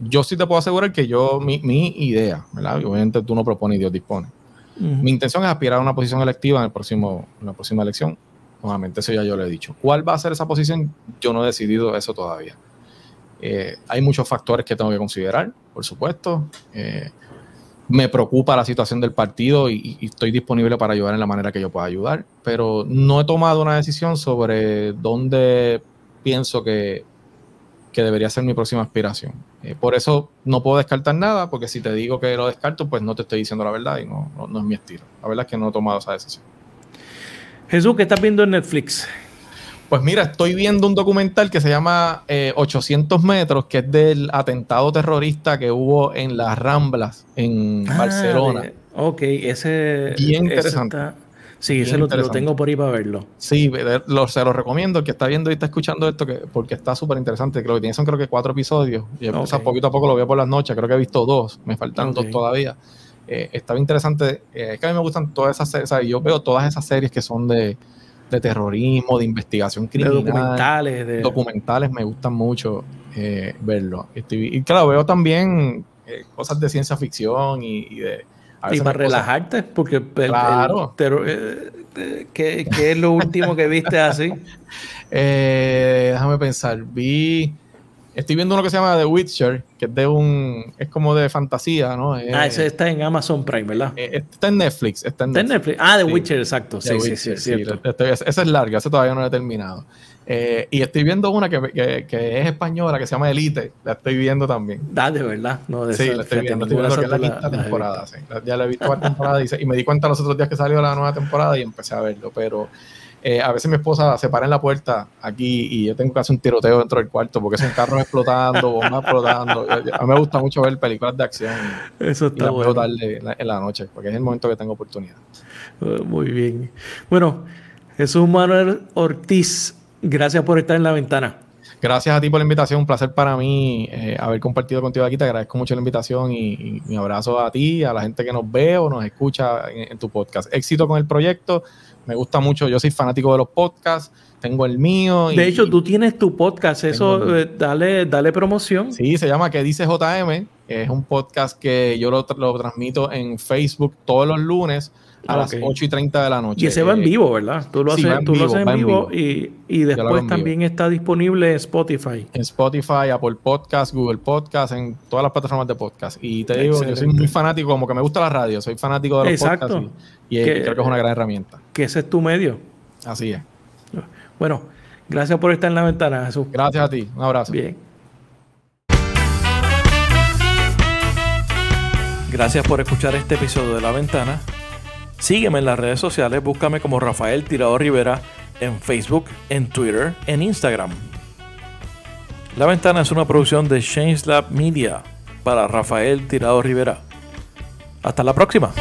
Yo sí te puedo asegurar que mi idea, ¿verdad? Obviamente tú no propones y Dios dispone. Mi intención es aspirar a una posición electiva en la próxima elección. Nuevamente, eso ya yo lo he dicho. ¿Cuál va a ser esa posición? Yo no he decidido eso todavía. Hay muchos factores que tengo que considerar, por supuesto. Me preocupa la situación del partido y estoy disponible para ayudar en la manera que yo pueda ayudar, pero no he tomado una decisión sobre dónde pienso que debería ser mi próxima aspiración. Por eso no puedo descartar nada, porque si te digo que lo descarto, pues no te estoy diciendo la verdad y no es mi estilo. La verdad es que no he tomado esa decisión. Jesús, ¿qué estás viendo en Netflix? Pues mira, estoy viendo un documental que se llama 800 metros, que es del atentado terrorista que hubo en las Ramblas, en Barcelona. Ok, ese... Bien interesante. Sí, ese lo tengo por ahí para verlo. Sí, se lo recomiendo. El que está viendo y está escuchando esto, porque está súper interesante. Creo que tiene, son 4 episodios. Y o sea, poquito a poco lo veo por las noches. Creo que he visto 2. Me faltan 2 todavía. Está bien interesante. Es que a mí me gustan todas esas series. O sea, yo veo todas esas series que son de terrorismo, de investigación criminal. De documentales me gustan mucho verlo. Y claro, veo también cosas de ciencia ficción y para relajarte, porque claro. ¿Qué es lo último que viste así? Déjame pensar. Estoy viendo uno que se llama The Witcher, que es como de fantasía, ¿no? Ese está en Amazon Prime, ¿verdad? Está en Netflix. Está en Netflix. The Witcher, exacto. Sí, cierto. Esa es larga, esa todavía no la he terminado. Y estoy viendo una que es española, que se llama Elite. La estoy viendo también. De verdad. Sí, la estoy viendo. Que es la quinta temporada. Sí. Ya la he visto varias temporadas y me di cuenta los otros días que salió la nueva temporada y empecé a verlo. Pero a veces mi esposa se para en la puerta aquí y yo tengo que hacer un tiroteo dentro del cuarto porque son carros explotando, bombas explotando. A mí me gusta mucho ver películas de acción. Eso está bueno. Y las veo tarde en la noche porque es el momento que tengo oportunidad. Muy bien. Bueno, Jesús Manuel Ortiz, gracias por estar en La Ventana. Gracias a ti por la invitación, un placer para mí haber compartido contigo aquí, te agradezco mucho la invitación y mi abrazo a ti, a la gente que nos ve o nos escucha en tu podcast. Éxito con el proyecto, me gusta mucho, yo soy fanático de los podcasts, tengo el mío. De hecho, tú tienes tu podcast, eso, dale promoción. Sí, se llama ¿Qué dice JM? Es un podcast que yo lo transmito en Facebook todos los lunes a las 8:30 de la noche. Y ese va en vivo, ¿verdad? Tú lo haces en vivo y después también está disponible en Spotify. En Spotify, Apple Podcast, Google Podcast, en todas las plataformas de podcast. Y te digo, yo soy muy fanático, como que me gusta la radio, soy fanático de los podcasts y creo que es una gran herramienta. Que ese es tu medio. Así es. Bueno, gracias por estar en La Ventana, Jesús. Gracias a ti. Un abrazo. Bien. Gracias por escuchar este episodio de La Ventana. Sígueme en las redes sociales, búscame como Rafael Tirado Rivera en Facebook, en Twitter, en Instagram. La Ventana es una producción de Change Lab Media para Rafael Tirado Rivera. Hasta la próxima.